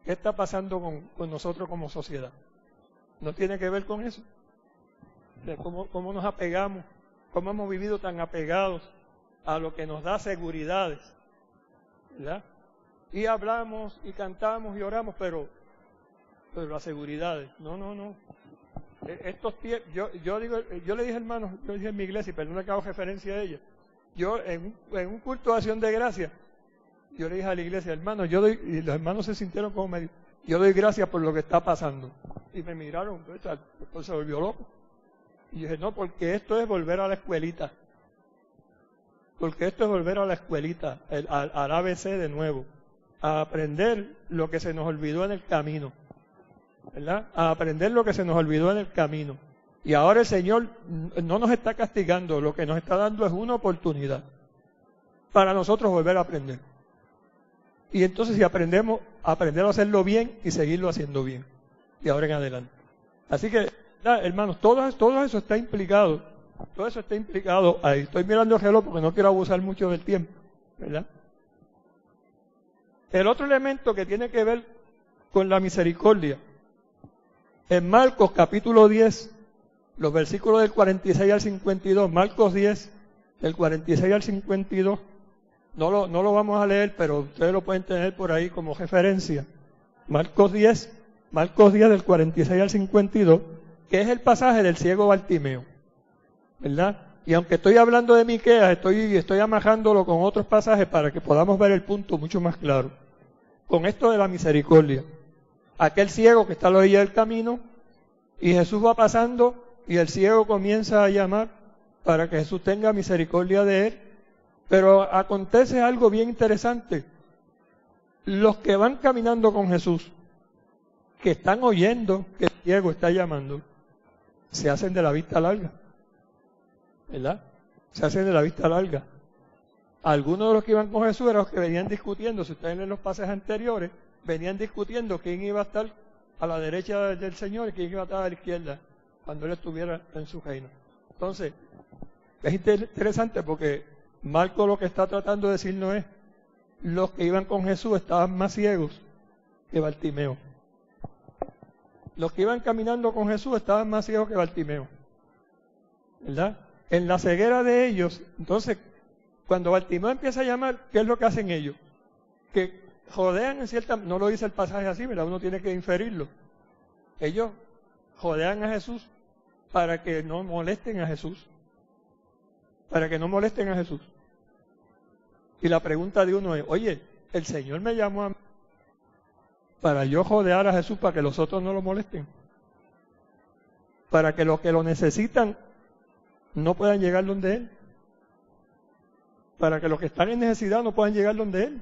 qué está pasando con nosotros como sociedad. ¿No tiene que ver con eso? De cómo nos apegamos, cómo hemos vivido tan apegados a lo que nos da seguridades, ¿verdad? Y hablamos y cantamos y oramos, pero las seguridades, no. Estos yo le dije, hermano, yo dije en mi iglesia, y perdona que hago referencia a ella, yo en un culto de acción de gracias, yo le dije a la iglesia, hermano, y los hermanos se sintieron como medio, yo doy gracias por lo que está pasando. Y me miraron, entonces se volvió loco. Y yo dije, no, porque esto es volver a la escuelita. Porque esto es volver a la escuelita, al ABC de nuevo. A aprender lo que se nos olvidó en el camino. ¿Verdad? A aprender lo que se nos olvidó en el camino. Y ahora el Señor no nos está castigando, lo que nos está dando es una oportunidad para nosotros volver a aprender. Y entonces si aprender a hacerlo bien y seguirlo haciendo bien. Y ahora en adelante. Así que, hermanos, todo eso está implicado. Todo eso está implicado ahí. Estoy mirando el reloj porque no quiero abusar mucho del tiempo, ¿verdad? El otro elemento que tiene que ver con la misericordia. En Marcos capítulo 10, los versículos del 46 al 52, Marcos 10, del 46 al 52, no lo vamos a leer, pero ustedes lo pueden tener por ahí como referencia. Marcos 10 del 46 al 52, que es el pasaje del ciego Bartimeo, ¿verdad? Y aunque estoy hablando de Miqueas, estoy amarrándolo con otros pasajes para que podamos ver el punto mucho más claro. Con esto de la misericordia. Aquel ciego que está a la orilla del camino, y Jesús va pasando, y el ciego comienza a llamar para que Jesús tenga misericordia de él. Pero acontece algo bien interesante. Los que van caminando con Jesús, que están oyendo que el ciego está llamando, se hacen de la vista larga. ¿Verdad? Se hacen de la vista larga. Algunos de los que iban con Jesús eran los que venían discutiendo, si ustedes leen los pasajes anteriores, venían discutiendo quién iba a estar a la derecha del Señor y quién iba a estar a la izquierda cuando Él estuviera en su reino. Entonces, es interesante porque Marco lo que está tratando de decir no es los que iban con Jesús estaban más ciegos que Bartimeo. Los que iban caminando con Jesús estaban más ciegos que Bartimeo. ¿Verdad? En la ceguera de ellos, entonces, cuando Bartimeo empieza a llamar, ¿qué es lo que hacen ellos? Que rodean en cierta, no lo dice el pasaje así, ¿verdad? Uno tiene que inferirlo. Ellos rodean a Jesús para que no molesten a Jesús. Para que no molesten a Jesús. Y la pregunta de uno es, oye, el Señor me llamó a mí para yo rodear a Jesús para que los otros no lo molesten. Para que los que lo necesitan no puedan llegar donde Él. Para que los que están en necesidad no puedan llegar donde Él.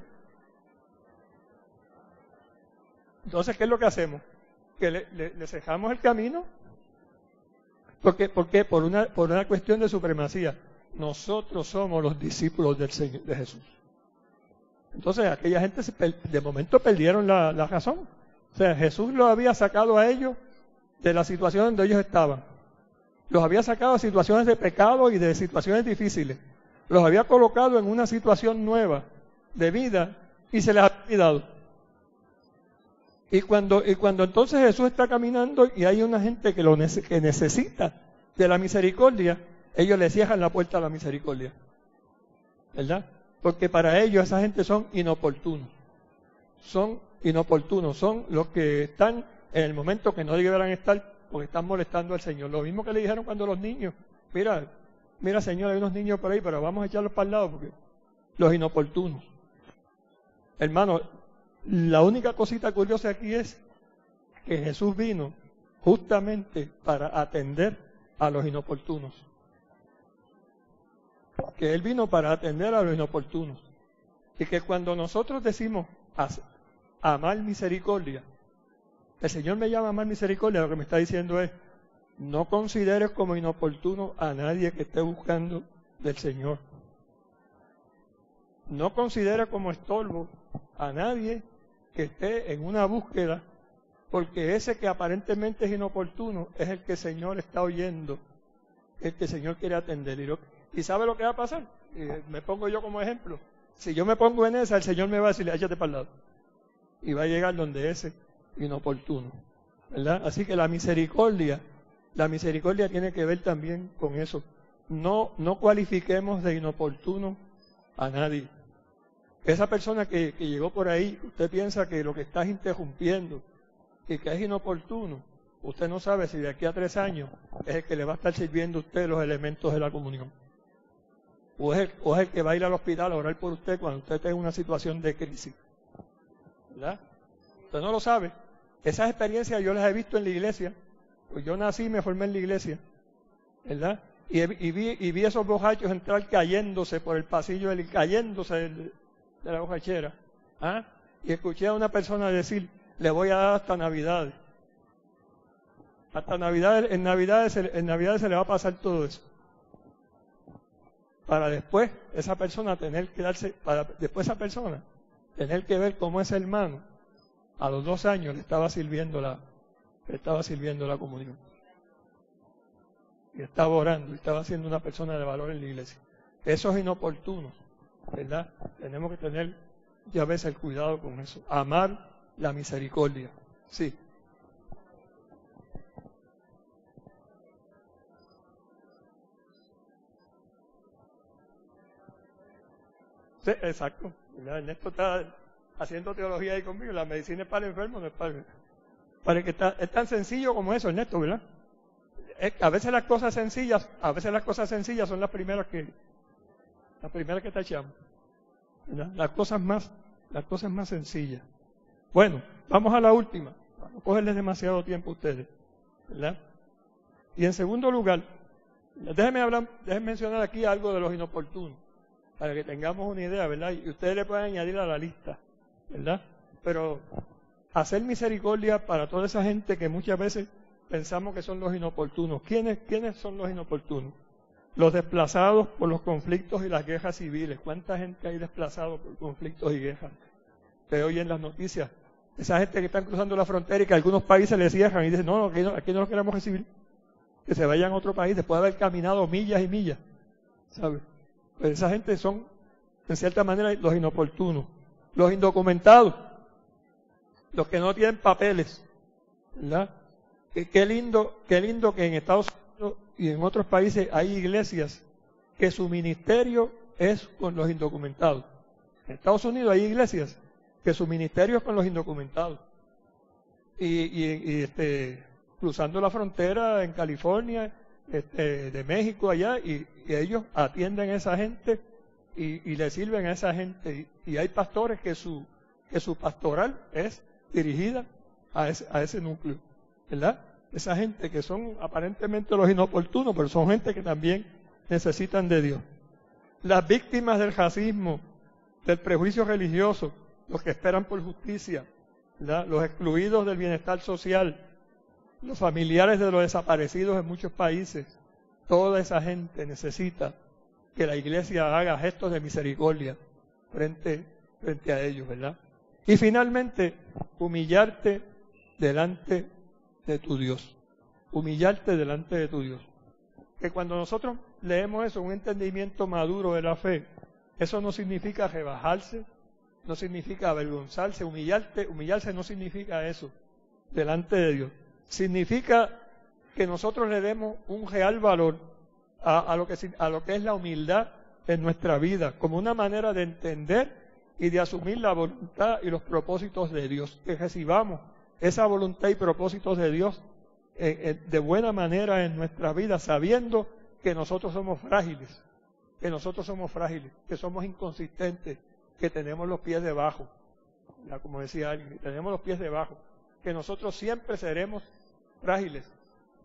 Entonces, ¿qué es lo que hacemos? Que le cejamos el camino. ¿Por qué? Por una cuestión de supremacía. Nosotros somos los discípulos del Señor, de Jesús. Entonces, aquella gente de momento perdieron la razón. O sea, Jesús los había sacado a ellos de la situación donde ellos estaban. Los había sacado de situaciones de pecado y de situaciones difíciles. Los había colocado en una situación nueva de vida y se les había olvidado. Y cuando entonces Jesús está caminando y hay una gente que necesita de la misericordia, ellos le cierran la puerta a la misericordia. ¿Verdad? Porque para ellos esa gente son inoportunos. Son inoportunos, son los que están en el momento que no deberán estar porque están molestando al Señor. Lo mismo que le dijeron cuando los niños, mira Señor, hay unos niños por ahí, pero vamos a echarlos para el lado porque los inoportunos. Hermano, la única cosita curiosa aquí es que Jesús vino justamente para atender a los inoportunos. Que Él vino para atender a los inoportunos. Y que cuando nosotros decimos amar misericordia, el Señor me llama a amar misericordia, lo que me está diciendo es, no consideres como inoportuno a nadie que esté buscando del Señor. No consideres como estorbo a nadie que esté en una búsqueda porque ese que aparentemente es inoportuno es el que el Señor está oyendo, el que el Señor quiere atender. ¿Y sabe lo que va a pasar? Me pongo yo como ejemplo. Si yo me pongo en esa, el Señor me va a decir, échate para el lado. Y va a llegar donde ese inoportuno, ¿verdad? Así que la misericordia tiene que ver también con eso. No cualifiquemos de inoportuno a nadie. Esa persona que llegó por ahí, usted piensa que lo que está interrumpiendo y que es inoportuno, usted no sabe si de aquí a 3 años es el que le va a estar sirviendo a usted los elementos de la comunión. O es el que va a ir al hospital a orar por usted cuando usted tenga una situación de crisis. ¿Verdad? Usted no lo sabe. Esas experiencias yo las he visto en la iglesia. Pues yo nací y me formé en la iglesia. ¿Verdad? Y vi esos borrachos entrar cayéndose por el pasillo, cayéndose de la borrachera. ¿Ah? Y escuché a una persona decir, le voy a dar hasta Navidades. Hasta Navidades, en Navidades se le va a pasar todo eso. Para después esa persona tener que ver cómo ese hermano a los 2 años le estaba sirviendo la comunión. Y estaba orando, y estaba siendo una persona de valor en la iglesia. Esos inoportunos, ¿verdad? Tenemos que tener ya a veces el cuidado con eso. Amar la misericordia. Sí. Sí, exacto. Ernesto está haciendo teología ahí conmigo. La medicina es para el enfermo, no es para el que está. Es tan sencillo como eso, Ernesto, ¿verdad? A veces las cosas sencillas son las primeras que tachamos. ¿Verdad? Las cosas más sencillas. Bueno, vamos a la última, para no cogerles demasiado tiempo a ustedes, ¿verdad? Y en segundo lugar, déjenme mencionar aquí algo de los inoportunos, para que tengamos una idea, ¿verdad? Y ustedes le pueden añadir a la lista, ¿verdad? Pero hacer misericordia para toda esa gente que muchas veces pensamos que son los inoportunos. ¿Quiénes son los inoportunos? Los desplazados por los conflictos y las guerras civiles. ¿Cuánta gente hay desplazado por conflictos y guerras? Ustedes oyen las noticias. Esa gente que están cruzando la frontera y que algunos países le cierran y dicen, no, aquí no los queremos recibir. Que se vayan a otro país después de haber caminado millas y millas. ¿Sabes? Pues esa gente son, en cierta manera, los inoportunos. Los indocumentados. Los que no tienen papeles. ¿Verdad? Qué lindo que en Estados Unidos y en otros países hay iglesias que su ministerio es con los indocumentados. En Estados Unidos hay iglesias que su ministerio es con los indocumentados. Y cruzando la frontera en California, de México allá, y ellos atienden a esa gente y le sirven a esa gente. Y hay pastores que su pastoral es dirigida a ese núcleo, ¿verdad? Esa gente que son aparentemente los inoportunos, pero son gente que también necesitan de Dios. Las víctimas del racismo, del prejuicio religioso, los que esperan por justicia, ¿verdad? Los excluidos del bienestar social, los familiares de los desaparecidos en muchos países, toda esa gente necesita que la iglesia haga gestos de misericordia frente a ellos, ¿verdad? Y finalmente, humillarte delante de tu Dios. Humillarte delante de tu Dios. Que cuando nosotros leemos eso, un entendimiento maduro de la fe, eso no significa rebajarse, no significa avergonzarse, humillarse no significa eso delante de Dios. Significa que nosotros le demos un real valor a lo que es la humildad en nuestra vida, como una manera de entender y de asumir la voluntad y los propósitos de Dios, que recibamos esa voluntad y propósitos de Dios de buena manera en nuestra vida, sabiendo que nosotros somos frágiles, que somos inconsistentes, que tenemos los pies debajo, como decía alguien, tenemos los pies debajo, que nosotros siempre seremos frágiles.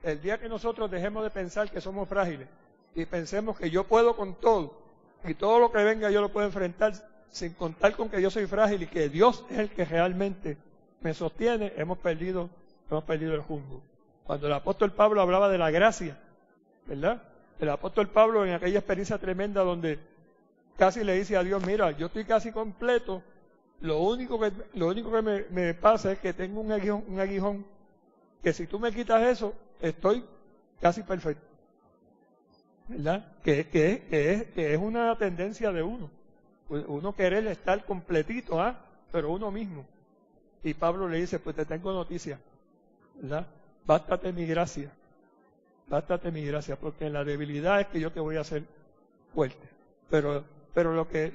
El día que nosotros dejemos de pensar que somos frágiles y pensemos que yo puedo con todo y todo lo que venga yo lo puedo enfrentar sin contar con que yo soy frágil y que Dios es el que realmente me sostiene, hemos perdido el rumbo. Cuando el apóstol Pablo hablaba de la gracia, ¿verdad? El apóstol Pablo en aquella experiencia tremenda donde casi le dice a Dios, mira, yo estoy casi completo, Lo único que me pasa es que tengo un aguijón que si tú me quitas eso, estoy casi perfecto. ¿Verdad? Que es una tendencia de uno. Uno querer estar completito, pero uno mismo. Y Pablo le dice, pues te tengo noticia, ¿verdad? Bástate mi gracia, porque en la debilidad es que yo te voy a hacer fuerte. Pero lo que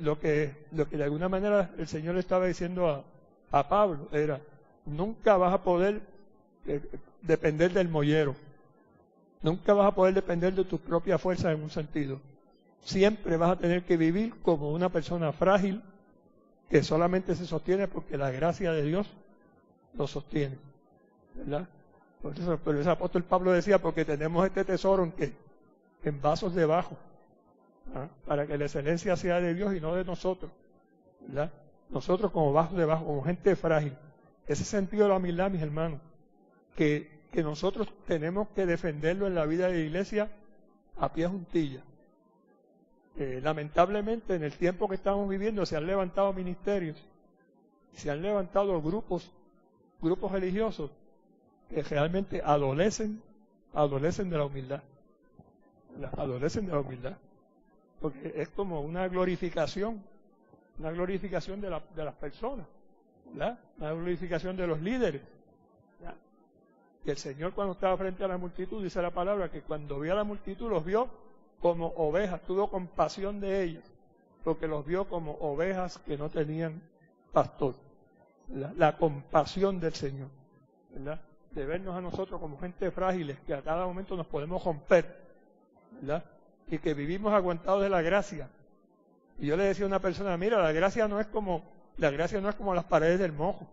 de alguna manera el Señor le estaba diciendo a Pablo era, nunca vas a poder depender del mollero, nunca vas a poder depender de tus propias fuerzas en un sentido. Siempre vas a tener que vivir como una persona frágil que solamente se sostiene porque la gracia de Dios lo sostiene, ¿verdad? Por eso, pero ese apóstol Pablo decía, porque tenemos este tesoro en vasos de barro, para que la excelencia sea de Dios y no de nosotros, ¿verdad? Nosotros como vasos de barro, como gente frágil. Ese sentido de la humildad, mis hermanos, que nosotros tenemos que defenderlo en la vida de la iglesia a pie juntillas. Lamentablemente, en el tiempo que estamos viviendo, se han levantado ministerios, se han levantado grupos religiosos que realmente adolecen de la humildad. Adolecen de la humildad. Porque es como una glorificación de las personas, ¿verdad? Una glorificación de los líderes. ¿Verdad? Y el Señor, cuando estaba frente a la multitud, dice la palabra que cuando vio a la multitud los vio como ovejas, tuvo compasión de ellas, porque los vio como ovejas que no tenían pastor. La compasión del Señor, ¿verdad? De vernos a nosotros como gente frágiles, que a cada momento nos podemos romper, ¿verdad? Y que vivimos aguantados de la gracia. Y yo le decía a una persona, mira, la gracia no es como las paredes del mojo,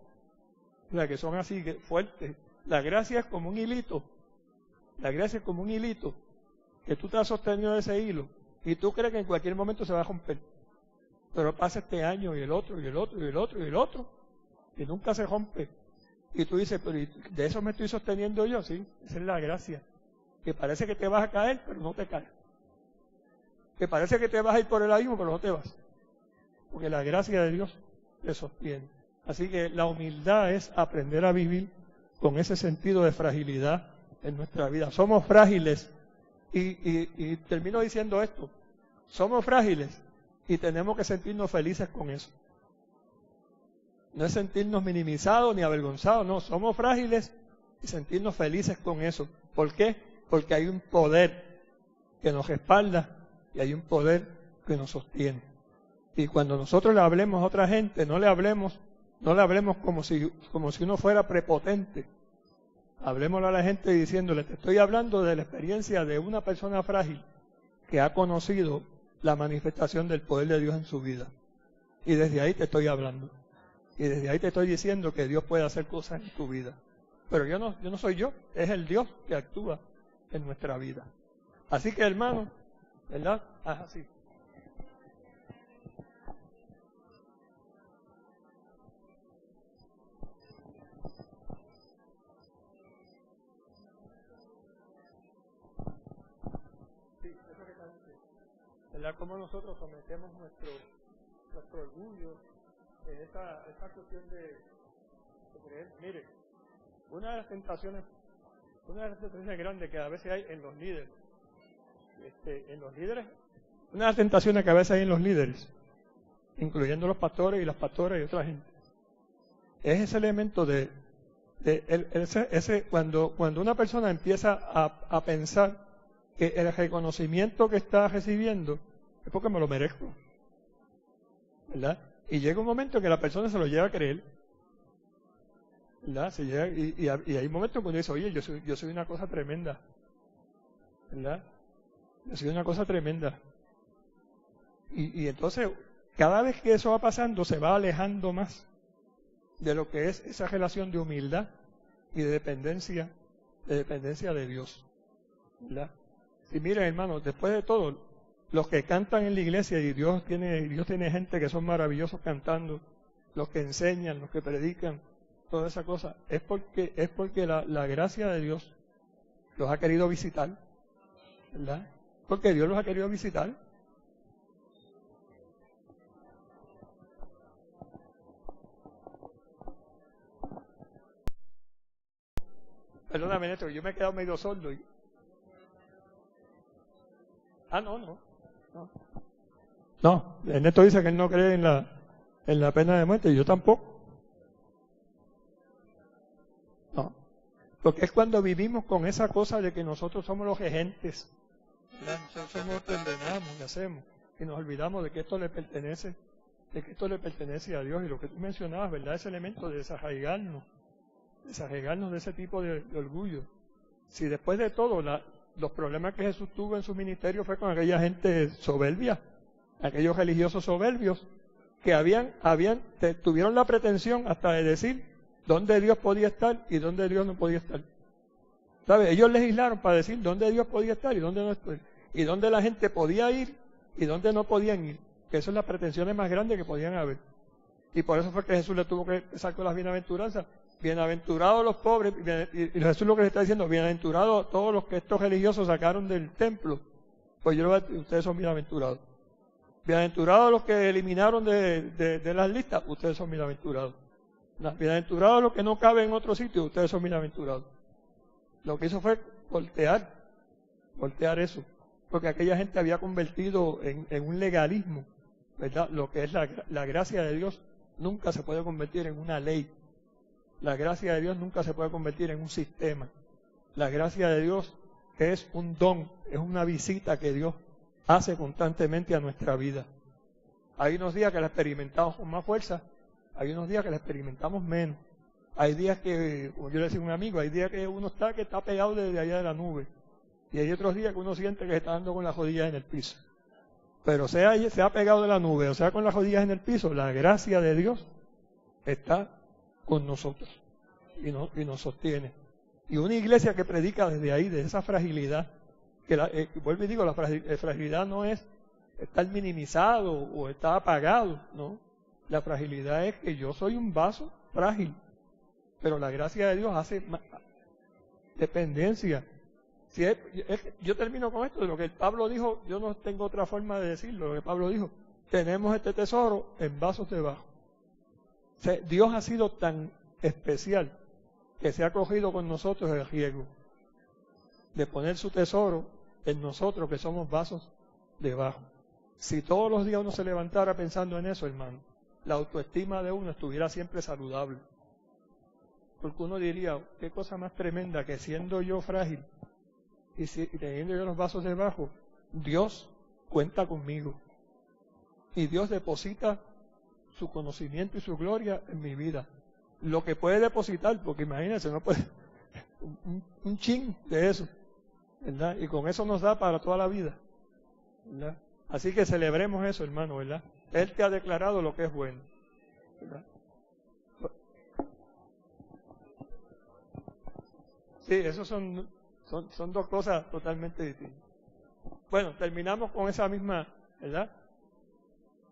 que son así fuertes. La gracia es como un hilito. La gracia es como un hilito que tú te has sostenido de ese hilo y tú crees que en cualquier momento se va a romper. Pero pasa este año y el otro, y el otro, y el otro, y el otro, y nunca se rompe. Y tú dices, pero ¿de eso me estoy sosteniendo yo? Sí, esa es la gracia. Que parece que te vas a caer, pero no te caes. Que parece que te vas a ir por el abismo, pero no te vas. Porque la gracia de Dios te sostiene. Así que la humildad es aprender a vivir con ese sentido de fragilidad en nuestra vida. Somos frágiles. Y termino diciendo esto, somos frágiles y tenemos que sentirnos felices con eso. No es sentirnos minimizados ni avergonzados, no, somos frágiles y sentirnos felices con eso. ¿Por qué? Porque hay un poder que nos respalda y hay un poder que nos sostiene. Y cuando nosotros le hablemos a otra gente, no le hablemos como si uno fuera prepotente. Hablemosle a la gente diciéndole, te estoy hablando de la experiencia de una persona frágil que ha conocido la manifestación del poder de Dios en su vida. Y desde ahí te estoy hablando. Y desde ahí te estoy diciendo que Dios puede hacer cosas en tu vida. Pero yo no soy yo, es el Dios que actúa en nuestra vida. Así que, hermano, ¿verdad? Así. ¿Verdad? Cómo nosotros sometemos nuestro orgullo en esa cuestión de creer. Mire, una de las tentaciones grandes que a veces hay en los líderes, una de las tentaciones que a veces hay en los líderes, incluyendo los pastores y las pastoras y otra gente, es ese elemento cuando una persona empieza a pensar que el reconocimiento que está recibiendo es porque me lo merezco, ¿verdad? Y llega un momento en que la persona se lo lleva a creer, ¿verdad? Y hay momentos cuando dice, oye, yo soy una cosa tremenda, ¿verdad? Yo soy una cosa tremenda. Y entonces, cada vez que eso va pasando, se va alejando más de lo que es esa relación de humildad y de dependencia de Dios, ¿verdad? Y miren, hermanos, después de todo, los que cantan en la iglesia, y Dios tiene gente que son maravillosos cantando, los que enseñan, los que predican, toda esa cosa, es porque la gracia de Dios los ha querido visitar, ¿verdad? Porque Dios los ha querido visitar. Perdóname, Néstor, yo me he quedado medio sordo. No. No, Néstor dice que él no cree en la pena de muerte, y yo tampoco. No, porque es cuando vivimos con esa cosa de que nosotros somos los regentes, ¿verdad? Nosotros somos los que ordenamos y hacemos, y nos olvidamos de que esto le pertenece, a Dios. Y lo que tú mencionabas, ¿verdad? Ese elemento de desarraigarnos de ese tipo de orgullo. Si después de todo, los problemas que Jesús tuvo en su ministerio fue con aquella gente soberbia, aquellos religiosos soberbios, que tuvieron la pretensión hasta de decir dónde Dios podía estar y dónde Dios no podía estar. ¿Sabe? Ellos legislaron para decir dónde Dios podía estar y dónde no estar, y dónde la gente podía ir y dónde no podían ir, que esas son las pretensiones más grandes que podían haber. Y por eso fue que Jesús le tuvo que empezar con las bienaventuranzas. Bienaventurados los pobres, y Jesús lo que le está diciendo, bienaventurados todos los que estos religiosos sacaron del templo, pues ustedes son bienaventurados. Bienaventurados los que eliminaron de las listas, ustedes son bienaventurados. Bienaventurados los que no caben en otro sitio, ustedes son bienaventurados. Lo que hizo fue voltear eso, porque aquella gente había convertido en un legalismo, ¿verdad? Lo que es la gracia de Dios nunca se puede convertir en una ley. La gracia de Dios nunca se puede convertir en un sistema. La gracia de Dios es un don, es una visita que Dios hace constantemente a nuestra vida. Hay unos días que la experimentamos con más fuerza, hay unos días que la experimentamos menos. Hay días que, como yo le decía a un amigo, hay días que uno está pegado desde allá de la nube. Y hay otros días que uno siente que está dando con las rodillas en el piso. Pero sea pegado de la nube o sea con las rodillas en el piso, la gracia de Dios está con nosotros y nos sostiene. Y una iglesia que predica desde ahí, de esa fragilidad, vuelvo y digo, la fragilidad no es estar minimizado o estar apagado, ¿no? La fragilidad es que yo soy un vaso frágil, pero la gracia de Dios hace dependencia. Yo termino con esto, de lo que Pablo dijo, yo no tengo otra forma de decirlo, lo que Pablo dijo, tenemos este tesoro en vasos de barro. O sea, Dios ha sido tan especial que se ha cogido con nosotros el riesgo de poner su tesoro en nosotros que somos vasos de barro. Si todos los días uno se levantara pensando en eso, hermano, la autoestima de uno estuviera siempre saludable. Porque uno diría, qué cosa más tremenda que siendo yo frágil y teniendo yo los vasos de barro, Dios cuenta conmigo. Y Dios deposita su conocimiento y su gloria en mi vida. Lo que puede depositar, porque imagínense, no puede un chin de eso, ¿verdad? Y con eso nos da para toda la vida, ¿verdad? Así que celebremos eso, hermano, ¿verdad? Él te ha declarado lo que es bueno, ¿verdad? Sí, esos son dos cosas totalmente distintas. Bueno, terminamos con esa misma, ¿verdad?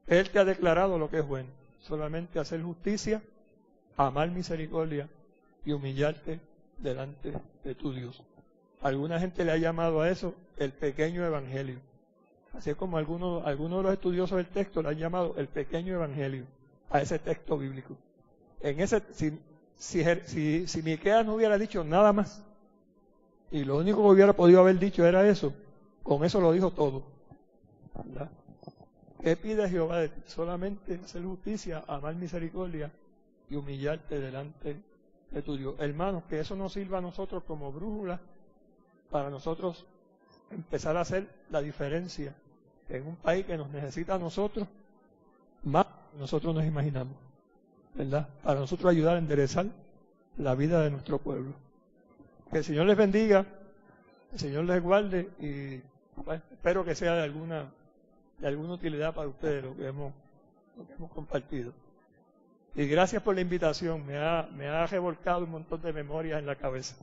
Él te ha declarado lo que es bueno. Solamente hacer justicia, amar misericordia y humillarte delante de tu Dios. Alguna gente le ha llamado a eso el pequeño evangelio. Así como algunos de los estudiosos del texto le han llamado el pequeño evangelio a ese texto bíblico. Si Miqueas no hubiera dicho nada más, y lo único que hubiera podido haber dicho era eso, con eso lo dijo todo, ¿verdad? ¿Qué pide Jehová de ti? Solamente hacer justicia, amar misericordia y humillarte delante de tu Dios. Hermanos, que eso nos sirva a nosotros como brújula para nosotros empezar a hacer la diferencia en un país que nos necesita a nosotros más que nosotros nos imaginamos, ¿verdad? Para nosotros ayudar a enderezar la vida de nuestro pueblo. Que el Señor les bendiga, el Señor les guarde y bueno, espero que sea de alguna utilidad para ustedes lo que hemos compartido. Y gracias por la invitación, me ha revolcado un montón de memorias en la cabeza.